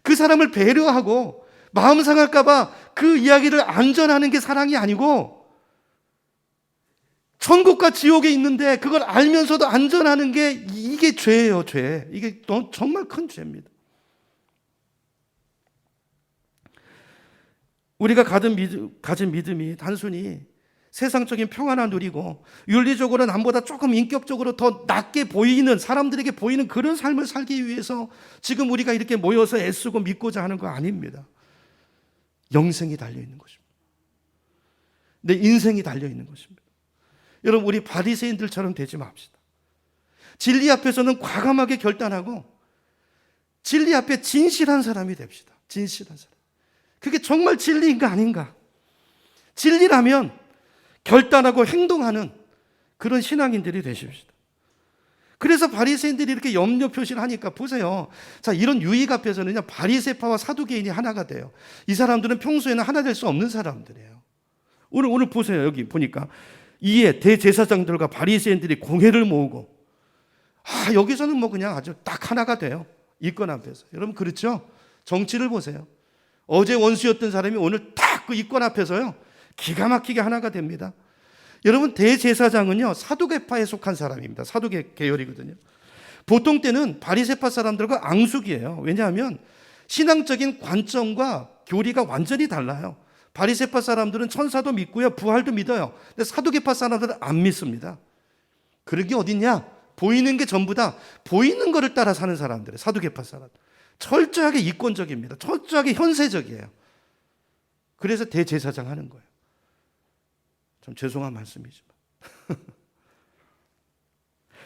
그 사람을 배려하고 마음 상할까봐 그 이야기를 안전하는 게 사랑이 아니고, 천국과 지옥에 있는데 그걸 알면서도 안전하는 게 이게 죄예요, 죄. 이게 정말 큰 죄입니다. 우리가 가진 믿음이 단순히 세상적인 평안을 누리고 윤리적으로 남보다 조금 인격적으로 더 낮게 보이는, 사람들에게 보이는 그런 삶을 살기 위해서 지금 우리가 이렇게 모여서 애쓰고 믿고자 하는 거 아닙니다. 영생이 달려있는 것입니다. 내 인생이 달려있는 것입니다. 여러분, 우리 바리새인들처럼 되지 맙시다. 진리 앞에서는 과감하게 결단하고 진리 앞에 진실한 사람이 됩시다. 진실한 사람. 그게 정말 진리인가 아닌가? 진리라면 결단하고 행동하는 그런 신앙인들이 되십시다. 그래서 바리새인들이 이렇게 염려 표시를 하니까 보세요. 자, 이런 유익 앞에서는요, 바리새파와 사두개인이 하나가 돼요. 이 사람들은 평소에는 하나 될 수 없는 사람들이에요. 오늘 보세요. 여기 보니까 이에 대제사장들과 바리새인들이 공회를 모으고, 여기서는 뭐 그냥 아주 딱 하나가 돼요. 이권 앞에서. 여러분, 그렇죠? 정치를 보세요. 어제 원수였던 사람이 오늘 딱 그 이권 앞에서요, 기가 막히게 하나가 됩니다. 여러분, 대제사장은요, 사두개파에 속한 사람입니다. 사두개 계열이거든요. 보통 때는 바리새파 사람들과 앙숙이에요. 왜냐하면 신앙적인 관점과 교리가 완전히 달라요. 바리새파 사람들은 천사도 믿고요, 부활도 믿어요. 근데 사두개파 사람들은 안 믿습니다. 그런 게 어딨냐? 보이는 게 전부다. 보이는 거를 따라 사는 사람들이에요. 사두개파 사람. 철저하게 이권적입니다. 철저하게 현세적이에요. 그래서 대제사장 하는 거예요. 참 죄송한 말씀이지만.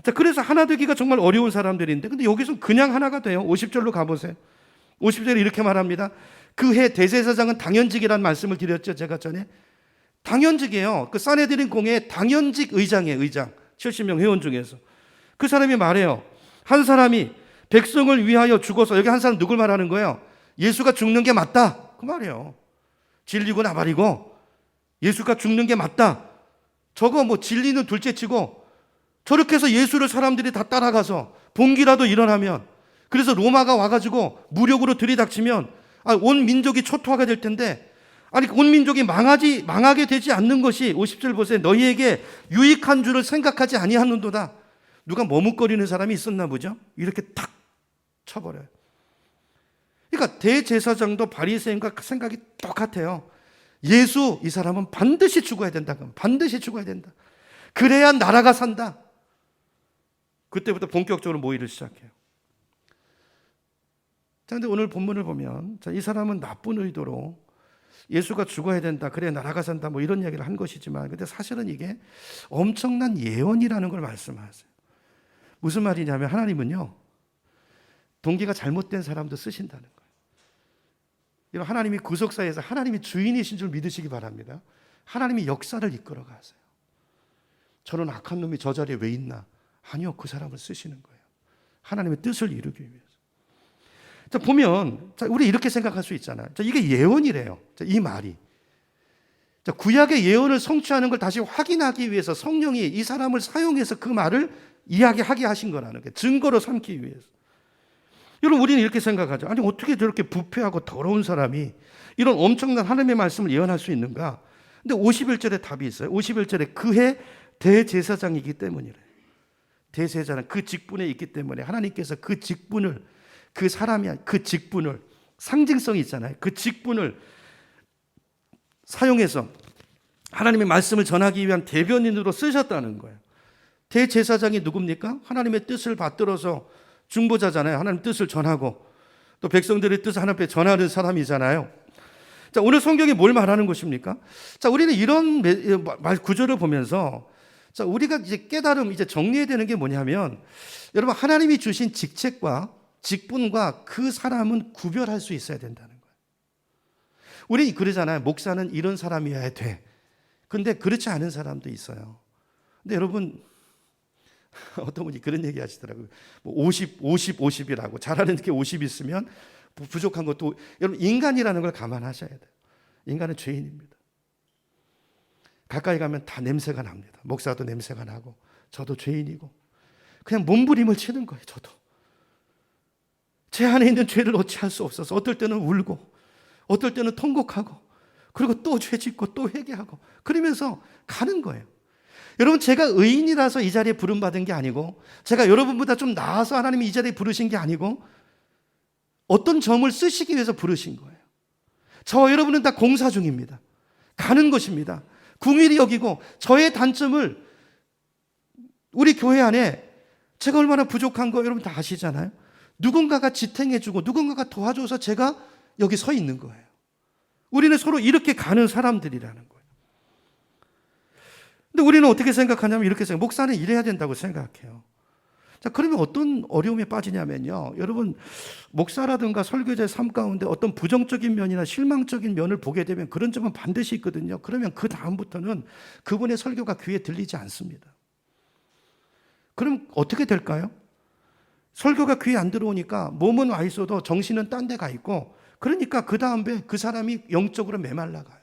자, 그래서 하나 되기가 정말 어려운 사람들인데, 근데 여기서 그냥 하나가 돼요. 50절로 가보세요. 50절에 이렇게 말합니다. 그 해 대제사장은 당연직이라는 말씀을 드렸죠, 제가 전에. 당연직이에요. 그 사네드린 공회의 당연직 의장이에요, 의장. 70명 회원 중에서. 그 사람이 말해요. 한 사람이 백성을 위하여 죽어서, 여기 한 사람 누굴 말하는 거예요? 예수가 죽는 게 맞다. 그 말이에요. 진리고 나발이고 예수가 죽는 게 맞다. 저거 뭐 진리는 둘째치고 저렇게 해서 예수를 사람들이 다 따라가서 봉기라도 일어나면, 그래서 로마가 와가지고 무력으로 들이닥치면 온 민족이 초토화가 될 텐데, 온 민족이 망하게 되지 않는 것이, 50절 보세요. 너희에게 유익한 줄을 생각하지 아니하는도다. 누가 머뭇거리는 사람이 있었나 보죠. 이렇게 탁 쳐버려요. 그러니까 대제사장도 바리새인과 생각이 똑같아요. 예수, 이 사람은 반드시 죽어야 된다. 반드시 죽어야 된다. 그래야 나라가 산다. 그때부터 본격적으로 모의를 시작해요. 자, 근데 오늘 본문을 보면, 자, 이 사람은 나쁜 의도로 예수가 죽어야 된다, 그래야 나라가 산다, 뭐 이런 이야기를 한 것이지만, 근데 사실은 이게 엄청난 예언이라는 걸 말씀하세요. 무슨 말이냐면, 하나님은요, 동기가 잘못된 사람도 쓰신다는 거예요. 이런 하나님이 구속사에서 하나님이 주인이신 줄 믿으시기 바랍니다. 하나님이 역사를 이끌어 가세요. 저런 악한 놈이 저 자리에 왜 있나? 아니요, 그 사람을 쓰시는 거예요. 하나님의 뜻을 이루기 위해서. 자, 보면, 자, 우리 이렇게 생각할 수 있잖아요. 자, 이게 예언이래요. 자, 이 말이. 자, 구약의 예언을 성취하는 걸 다시 확인하기 위해서 성령이 이 사람을 사용해서 그 말을 이야기하게 하신 거라는 게, 증거로 삼기 위해서. 여러분, 우리는 이렇게 생각하죠. 아니, 어떻게 저렇게 부패하고 더러운 사람이 이런 엄청난 하나님의 말씀을 예언할 수 있는가? 근데 51절에 답이 있어요. 51절에 그해 대제사장이기 때문이래. 대제사장, 그 직분에 있기 때문에 하나님께서 그 직분을, 그 사람이 그 직분을, 상징성이 있잖아요. 그 직분을 사용해서 하나님의 말씀을 전하기 위한 대변인으로 쓰셨다는 거예요. 대제사장이 누굽니까? 하나님의 뜻을 받들어서 중보자잖아요. 하나님 뜻을 전하고, 또 백성들의 뜻을 하나님 앞에 전하는 사람이잖아요. 자, 오늘 성경이 뭘 말하는 것입니까? 자, 우리는 이런 말 구조를 보면서 자, 우리가 이제 깨달음, 이제 정리해야 되는 게 뭐냐면, 여러분, 하나님이 주신 직책과 직분과 그 사람은 구별할 수 있어야 된다는 거예요. 우리 그러잖아요. 목사는 이런 사람이어야 돼. 근데 그렇지 않은 사람도 있어요. 근데 여러분, 어떤 분이 그런 얘기 하시더라고요. 뭐 50이라고. 잘하는 게 50 있으면 부족한 것도, 여러분, 인간이라는 걸 감안하셔야 돼요. 인간은 죄인입니다. 가까이 가면 다 냄새가 납니다. 목사도 냄새가 나고, 저도 죄인이고, 그냥 몸부림을 치는 거예요. 저도 제 안에 있는 죄를 어찌할 수 없어서 어떨 때는 울고, 어떨 때는 통곡하고, 그리고 또 죄 짓고 또 회개하고, 그러면서 가는 거예요. 여러분, 제가 의인이라서 이 자리에 부름받은 게 아니고, 제가 여러분보다 좀 나아서 하나님이 이 자리에 부르신 게 아니고, 어떤 점을 쓰시기 위해서 부르신 거예요. 저와 여러분은 다 공사 중입니다. 가는 것입니다. 궁일이 여기고, 저의 단점을 우리 교회 안에 제가 얼마나 부족한 거 여러분 다 아시잖아요. 누군가가 지탱해주고 누군가가 도와줘서 제가 여기 서 있는 거예요. 우리는 서로 이렇게 가는 사람들이라는 거예요. 근데 우리는 어떻게 생각하냐면 이렇게 생각해요. 목사는 이래야 된다고 생각해요. 자, 그러면 어떤 어려움에 빠지냐면요. 여러분, 목사라든가 설교자의 삶 가운데 어떤 부정적인 면이나 실망적인 면을 보게 되면 그런 점은 반드시 있거든요. 그러면 그 다음부터는 그분의 설교가 귀에 들리지 않습니다. 그럼 어떻게 될까요? 설교가 귀에 안 들어오니까 몸은 와 있어도 정신은 딴 데 가 있고, 그러니까 그 다음에 그 사람이 영적으로 메말라가요.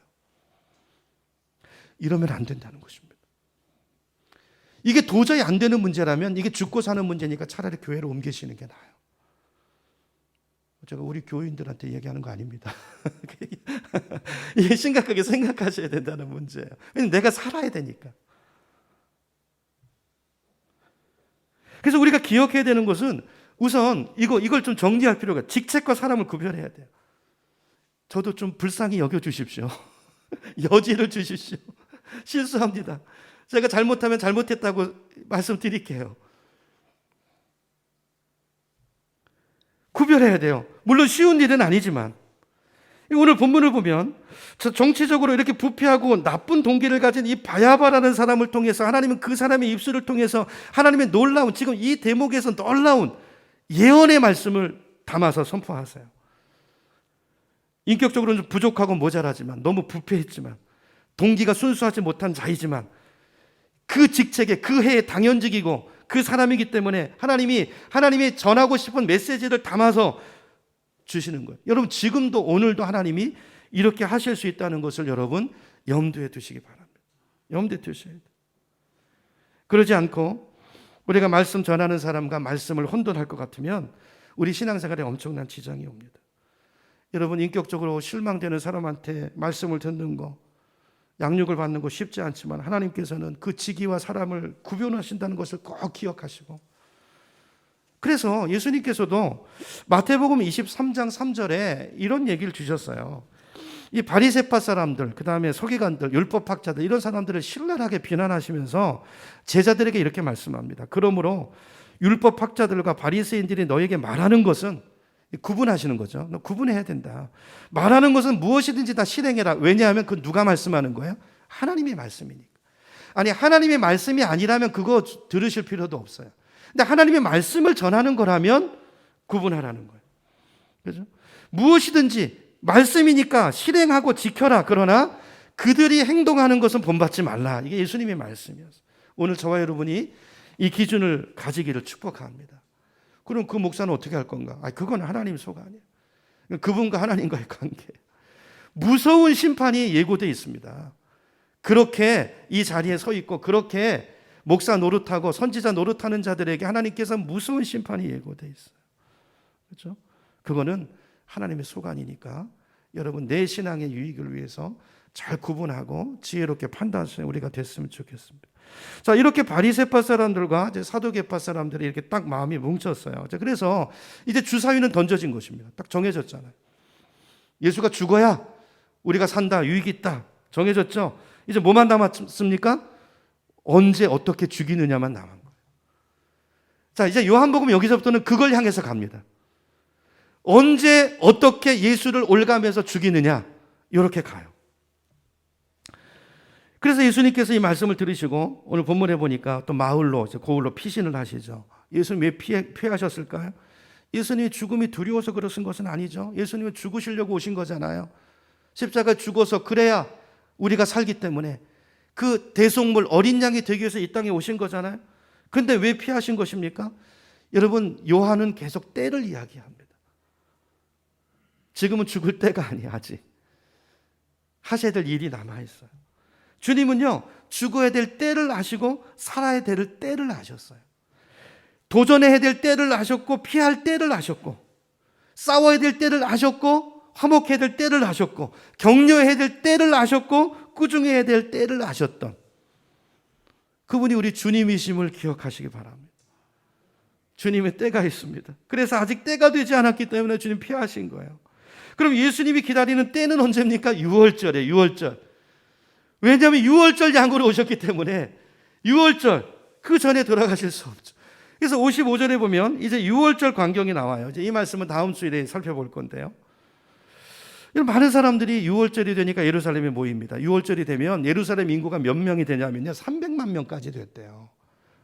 이러면 안 된다는 것입니다. 이게 도저히 안 되는 문제라면, 이게 죽고 사는 문제니까 차라리 교회로 옮기시는 게 나아요. 제가 우리 교인들한테 얘기하는 거 아닙니다. 이게 심각하게 생각하셔야 된다는 문제예요. 왜냐면 내가 살아야 되니까. 그래서 우리가 기억해야 되는 것은 우선 이걸 좀 정리할 필요가, 직책과 사람을 구별해야 돼요. 저도 좀 불쌍히 여겨주십시오. 여지를 주십시오. 실수합니다. 제가 잘못하면 잘못했다고 말씀드릴게요. 구별해야 돼요. 물론 쉬운 일은 아니지만, 오늘 본문을 보면 정치적으로 이렇게 부패하고 나쁜 동기를 가진 이 바야바라는 사람을 통해서 하나님은 그 사람의 입술을 통해서 하나님의 놀라운, 지금 이 대목에서 놀라운 예언의 말씀을 담아서 선포하세요. 인격적으로는 좀 부족하고 모자라지만, 너무 부패했지만, 동기가 순수하지 못한 자이지만, 그 직책에 그 해에 당연직이고 그 사람이기 때문에 하나님이 전하고 싶은 메시지를 담아서 주시는 거예요. 여러분, 지금도 오늘도 하나님이 이렇게 하실 수 있다는 것을 여러분 염두에 두시기 바랍니다. 염두에 두셔야 돼요. 그러지 않고 우리가 말씀 전하는 사람과 말씀을 혼돈할 것 같으면 우리 신앙생활에 엄청난 지장이 옵니다. 여러분, 인격적으로 실망되는 사람한테 말씀을 듣는 거, 양육을 받는 거 쉽지 않지만 하나님께서는 그 지기와 사람을 구별하신다는 것을 꼭 기억하시고, 그래서 예수님께서도 마태복음 23장 3절에 이런 얘기를 주셨어요. 이 바리새파 사람들, 그 다음에 서기관들, 율법학자들, 이런 사람들을 신랄하게 비난하시면서 제자들에게 이렇게 말씀합니다. 그러므로 율법학자들과 바리새인들이 너에게 말하는 것은, 구분하시는 거죠. 너 구분해야 된다. 말하는 것은 무엇이든지 다 실행해라. 왜냐하면 그 누가 말씀하는 거예요? 하나님의 말씀이니까. 아니, 하나님의 말씀이 아니라면 그거 들으실 필요도 없어요. 근데 하나님의 말씀을 전하는 거라면 구분하라는 거예요. 그죠? 무엇이든지 말씀이니까 실행하고 지켜라. 그러나 그들이 행동하는 것은 본받지 말라. 이게 예수님의 말씀이었어요. 오늘 저와 여러분이 이 기준을 가지기를 축복합니다. 그럼 그 목사는 어떻게 할 건가? 그건 하나님 소관이에요. 그분과 하나님과의 관계. 무서운 심판이 예고되어 있습니다. 그렇게 이 자리에 서 있고 그렇게 목사 노릇하고 선지자 노릇하는 자들에게 하나님께서 무서운 심판이 예고되어 있어요. 그렇죠? 그거는 하나님의 소관이니까 여러분, 내 신앙의 유익을 위해서 잘 구분하고 지혜롭게 판단하시는 우리가 됐으면 좋겠습니다. 자, 이렇게 바리새파 사람들과 이제 사두개파 사람들이 이렇게 딱 마음이 뭉쳤어요. 자, 그래서 이제 주사위는 던져진 것입니다. 딱 정해졌잖아요. 예수가 죽어야 우리가 산다, 유익이 있다, 정해졌죠. 이제 뭐만 남았습니까? 언제 어떻게 죽이느냐만 남은 거예요. 자, 이제 요한복음 여기서부터는 그걸 향해서 갑니다. 언제 어떻게 예수를 올가면서 죽이느냐, 이렇게 가요. 그래서 예수님께서 이 말씀을 들으시고 오늘 본문에 보니까 또 마을로, 고을로 피신을 하시죠. 예수님 왜 피하셨을까요? 예수님이 죽음이 두려워서 그러신 것은 아니죠. 예수님은 죽으시려고 오신 거잖아요. 십자가에 죽어서 그래야 우리가 살기 때문에 그 대속물 어린 양이 되기 위해서 이 땅에 오신 거잖아요. 그런데 왜 피하신 것입니까? 여러분, 요한은 계속 때를 이야기합니다. 지금은 죽을 때가 아니야. 아직 하셔야 될 일이 남아있어요. 주님은요, 죽어야 될 때를 아시고 살아야 될 때를 아셨어요. 도전해야 될 때를 아셨고, 피할 때를 아셨고, 싸워야 될 때를 아셨고, 화목해야 될 때를 아셨고, 격려해야 될 때를 아셨고, 꾸중해야 될 때를 아셨던 그분이 우리 주님이심을 기억하시기 바랍니다. 주님의 때가 있습니다. 그래서 아직 때가 되지 않았기 때문에 주님 피하신 거예요. 그럼 예수님이 기다리는 때는 언제입니까? 6월절이에요. 6월절. 왜냐하면 6월절 양으로 오셨기 때문에 6월절 그 전에 돌아가실 수 없죠. 그래서 55절에 보면 이제 6월절 광경이 나와요. 이제 이 말씀은 다음 주일에 살펴볼 건데요. 많은 사람들이 6월절이 되니까 예루살렘에 모입니다. 6월절이 되면 예루살렘 인구가 몇 명이 되냐면요, 300만 명까지 됐대요.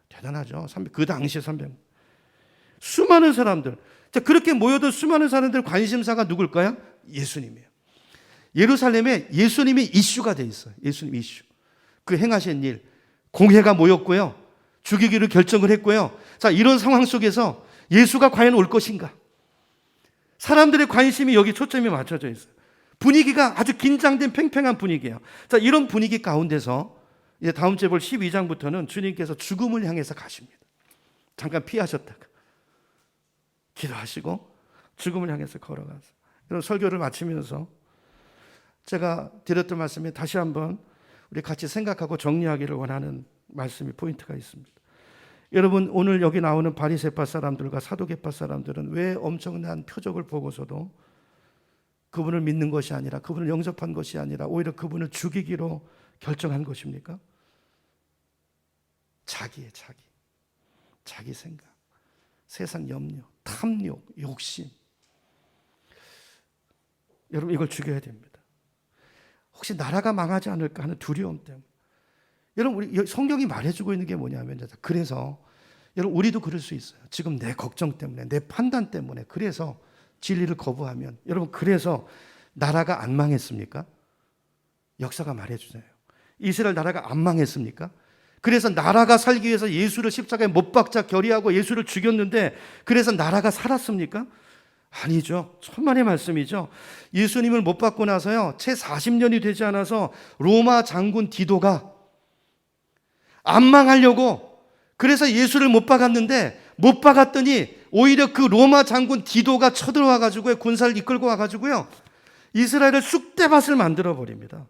대단하죠. 그 당시에 300만. 수많은 사람들. 자, 그렇게 모여든 수많은 사람들 관심사가 누굴까요? 예수님이에요. 예루살렘에 예수님이 이슈가 돼 있어요. 예수님 이슈. 그 행하신 일, 공회가 모였고요, 죽이기를 결정을 했고요. 자, 이런 상황 속에서 예수가 과연 올 것인가? 사람들의 관심이 여기 초점이 맞춰져 있어요. 분위기가 아주 긴장된 팽팽한 분위기예요. 자, 이런 분위기 가운데서 이제 다음 주에 볼 12장부터는 주님께서 죽음을 향해서 가십니다. 잠깐 피하셨다가 기도하시고 죽음을 향해서 걸어가서, 이런 설교를 마치면서 제가 드렸던 말씀에 다시 한번 우리 같이 생각하고 정리하기를 원하는 말씀이 포인트가 있습니다. 여러분, 오늘 여기 나오는 바리새파 사람들과 사두개파 사람들은 왜 엄청난 표적을 보고서도 그분을 믿는 것이 아니라, 그분을 영접한 것이 아니라 오히려 그분을 죽이기로 결정한 것입니까? 자기 생각, 세상 염려, 탐욕, 욕심. 여러분, 이걸 죽여야 됩니다. 혹시 나라가 망하지 않을까 하는 두려움 때문에. 여러분, 우리 성경이 말해주고 있는 게 뭐냐면, 그래서 여러분, 우리도 그럴 수 있어요. 지금 내 걱정 때문에, 내 판단 때문에, 그래서 진리를 거부하면, 여러분, 그래서 나라가 안 망했습니까? 역사가 말해주세요. 이스라엘 나라가 안 망했습니까? 그래서 나라가 살기 위해서 예수를 십자가에 못 박자 결의하고 예수를 죽였는데, 그래서 나라가 살았습니까? 아니죠. 천만의 말씀이죠. 예수님을 못 박고 나서요, 채 40년이 되지 않아서 로마 장군 디도가 안 망하려고 그래서 예수를 못 박았는데, 못 박았더니 오히려 그 로마 장군 디도가 쳐들어와 가지고 군사를 이끌고 와 가지고요, 이스라엘을 쑥대밭을 만들어 버립니다.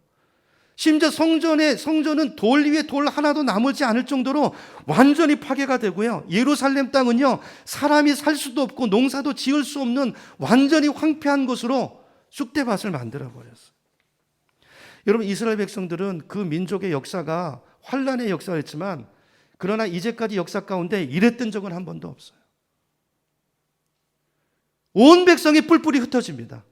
심지어 성전은 돌 위에 돌 하나도 남지 않을 정도로 완전히 파괴가 되고요, 예루살렘 땅은요, 사람이 살 수도 없고 농사도 지을 수 없는 완전히 황폐한 곳으로 쑥대밭을 만들어 버렸어요. 여러분, 이스라엘 백성들은 그 민족의 역사가 환란의 역사였지만, 그러나 이제까지 역사 가운데 이랬던 적은 한 번도 없어요. 온 백성이 뿔뿔이 흩어집니다.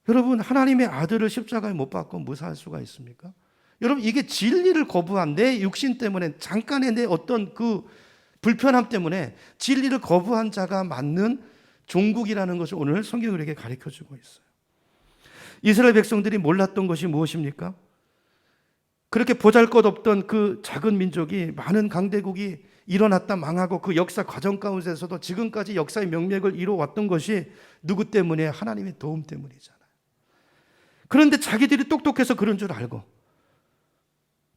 여러분, 하나님의 아들을 십자가에 못 박고 무사할 수가 있습니까? 여러분, 이게 진리를 거부한 내 육신 때문에, 잠깐의 내 어떤 그 불편함 때문에 진리를 거부한 자가 맞는 종국이라는 것을 오늘 성경이 우리에게 가르쳐주고 있어요. 이스라엘 백성들이 몰랐던 것이 무엇입니까? 그렇게 보잘것없던 그 작은 민족이, 많은 강대국이 일어났다 망하고 그 역사 과정 가운데서도 지금까지 역사의 명맥을 이루어왔던 것이 누구 때문에? 하나님의 도움 때문이잖아요. 그런데 자기들이 똑똑해서 그런 줄 알고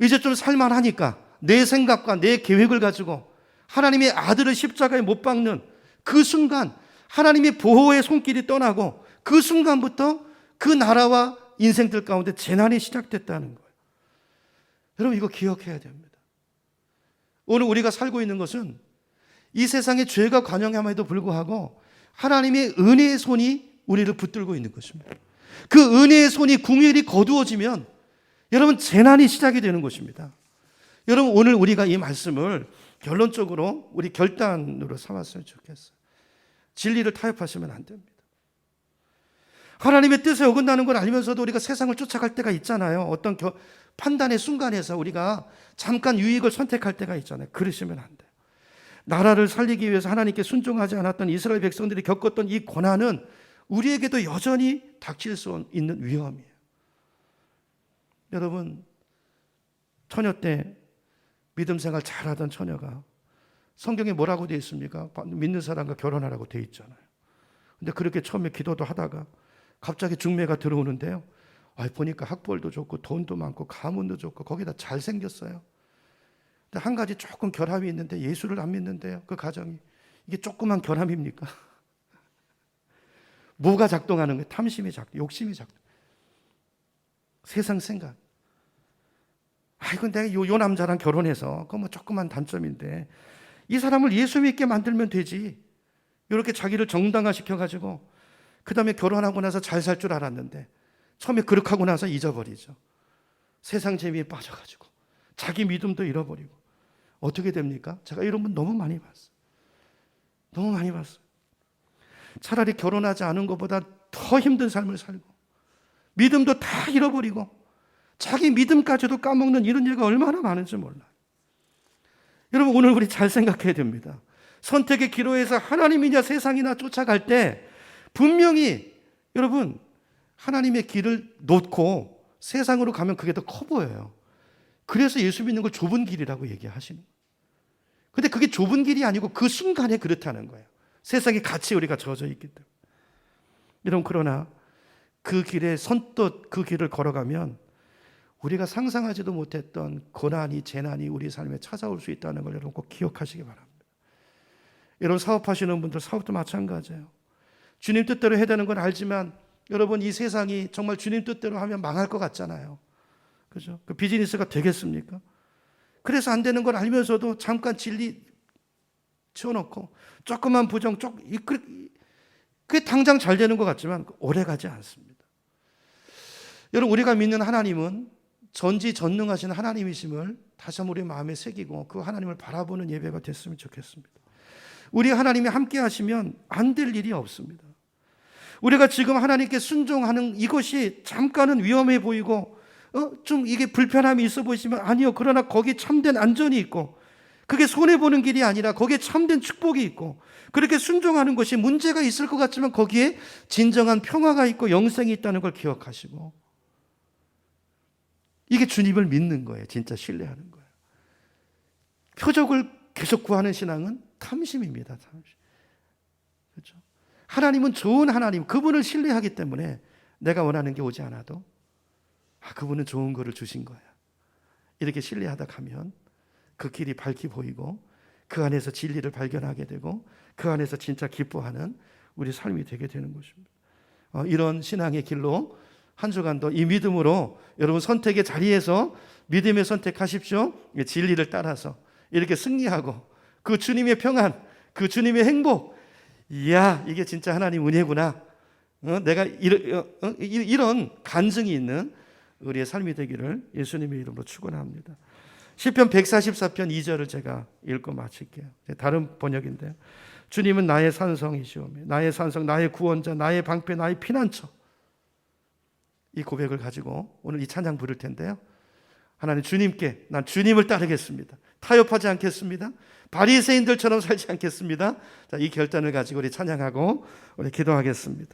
이제 좀 살만하니까 내 생각과 내 계획을 가지고 하나님의 아들을 십자가에 못 박는 그 순간, 하나님의 보호의 손길이 떠나고 그 순간부터 그 나라와 인생들 가운데 재난이 시작됐다는 거예요. 여러분, 이거 기억해야 됩니다. 오늘 우리가 살고 있는 것은 이 세상에 죄가 관영함에도 불구하고 하나님의 은혜의 손이 우리를 붙들고 있는 것입니다. 그 은혜의 손이 궁일이 거두어지면 여러분, 재난이 시작이 되는 것입니다. 여러분, 오늘 우리가 이 말씀을 결론적으로 우리 결단으로 삼았으면 좋겠어요. 진리를 타협하시면 안 됩니다. 하나님의 뜻에 어긋나는 걸 알면서도 우리가 세상을 쫓아갈 때가 있잖아요. 어떤 판단의 순간에서 우리가 잠깐 유익을 선택할 때가 있잖아요. 그러시면 안 돼요. 나라를 살리기 위해서 하나님께 순종하지 않았던 이스라엘 백성들이 겪었던 이 고난은 우리에게도 여전히 닥칠 수 있는 위험이에요. 여러분, 처녀 때 믿음 생활 잘하던 처녀가 성경에 뭐라고 되어 있습니까? 믿는 사람과 결혼하라고 되어 있잖아요. 근데 그렇게 처음에 기도도 하다가 갑자기 중매가 들어오는데요. 보니까 학벌도 좋고 돈도 많고 가문도 좋고 거기다 잘생겼어요. 근데 한 가지 조금 결함이 있는데 예수를 안 믿는데요. 그 가정이. 이게 조그만 결함입니까? 뭐가 작동하는 거예요? 탐심이 작동, 욕심이 작동. 세상 생각. 이건 내가 요 남자랑 결혼해서 그거 뭐 조그만 단점인데 이 사람을 예수 믿게 만들면 되지. 이렇게 자기를 정당화시켜가지고 그 다음에 결혼하고 나서 잘 살 줄 알았는데 처음에 그렇게 하고 나서 잊어버리죠. 세상 재미에 빠져가지고 자기 믿음도 잃어버리고 어떻게 됩니까? 제가 이런 분 너무 많이 봤어요. 너무 많이 봤어요. 차라리 결혼하지 않은 것보다 더 힘든 삶을 살고 믿음도 다 잃어버리고 자기 믿음까지도 까먹는 이런 일가 얼마나 많은지 몰라요. 여러분, 오늘 우리 잘 생각해야 됩니다. 선택의 기로에서 하나님이냐 세상이나 쫓아갈 때 분명히 여러분 하나님의 길을 놓고 세상으로 가면 그게 더 커 보여요. 그래서 예수 믿는 걸 좁은 길이라고 얘기하시는 거예요. 근데 그게 좁은 길이 아니고 그 순간에 그렇다는 거예요. 세상에 같이 우리가 젖어 있기 때문에. 여러분, 그러나 그 길에 선뜻 그 길을 걸어가면 우리가 상상하지도 못했던 고난이 재난이 우리 삶에 찾아올 수 있다는 걸 여러분 꼭 기억하시기 바랍니다. 여러분, 사업하시는 분들 사업도 마찬가지예요. 주님 뜻대로 해야 되는 건 알지만 여러분, 이 세상이 정말 주님 뜻대로 하면 망할 것 같잖아요. 그죠? 그 비즈니스가 되겠습니까? 그래서 안 되는 걸 알면서도 잠깐 진리 치워놓고 조그만 부정, 그게 당장 잘 되는 것 같지만 오래 가지 않습니다. 여러분, 우리가 믿는 하나님은 전지전능하신 하나님이심을 다시 한번 우리 마음에 새기고 그 하나님을 바라보는 예배가 됐으면 좋겠습니다. 우리 하나님이 함께 하시면 안 될 일이 없습니다. 우리가 지금 하나님께 순종하는 이것이 잠깐은 위험해 보이고 좀 이게 불편함이 있어 보이시면 아니요. 그러나 거기 참된 안전이 있고 그게 손해보는 길이 아니라 거기에 참된 축복이 있고 그렇게 순종하는 것이 문제가 있을 것 같지만 거기에 진정한 평화가 있고 영생이 있다는 걸 기억하시고 이게 주님을 믿는 거예요. 진짜 신뢰하는 거예요. 표적을 계속 구하는 신앙은 탐심입니다. 탐심. 그렇죠? 하나님은 좋은 하나님, 그분을 신뢰하기 때문에 내가 원하는 게 오지 않아도 그분은 좋은 거를 주신 거야. 이렇게 신뢰하다 가면 그 길이 밝게 보이고 그 안에서 진리를 발견하게 되고 그 안에서 진짜 기뻐하는 우리 삶이 되게 되는 것입니다. 이런 신앙의 길로 한 주간도 이 믿음으로 여러분 선택의 자리에서 믿음의 선택하십시오. 진리를 따라서 이렇게 승리하고 그 주님의 평안, 그 주님의 행복, 이야 이게 진짜 하나님 은혜구나. 내가 이런 간증이 있는 우리의 삶이 되기를 예수님의 이름으로 축원합니다. 시편 144편 2절을 제가 읽고 마칠게요. 다른 번역인데요. 주님은 나의 산성이시오며 나의 산성, 나의 구원자, 나의 방패, 나의 피난처. 이 고백을 가지고 오늘 이 찬양 부를 텐데요. 하나님, 주님께 난 주님을 따르겠습니다. 타협하지 않겠습니다. 바리새인들처럼 살지 않겠습니다. 자, 이 결단을 가지고 우리 찬양하고 우리 기도하겠습니다.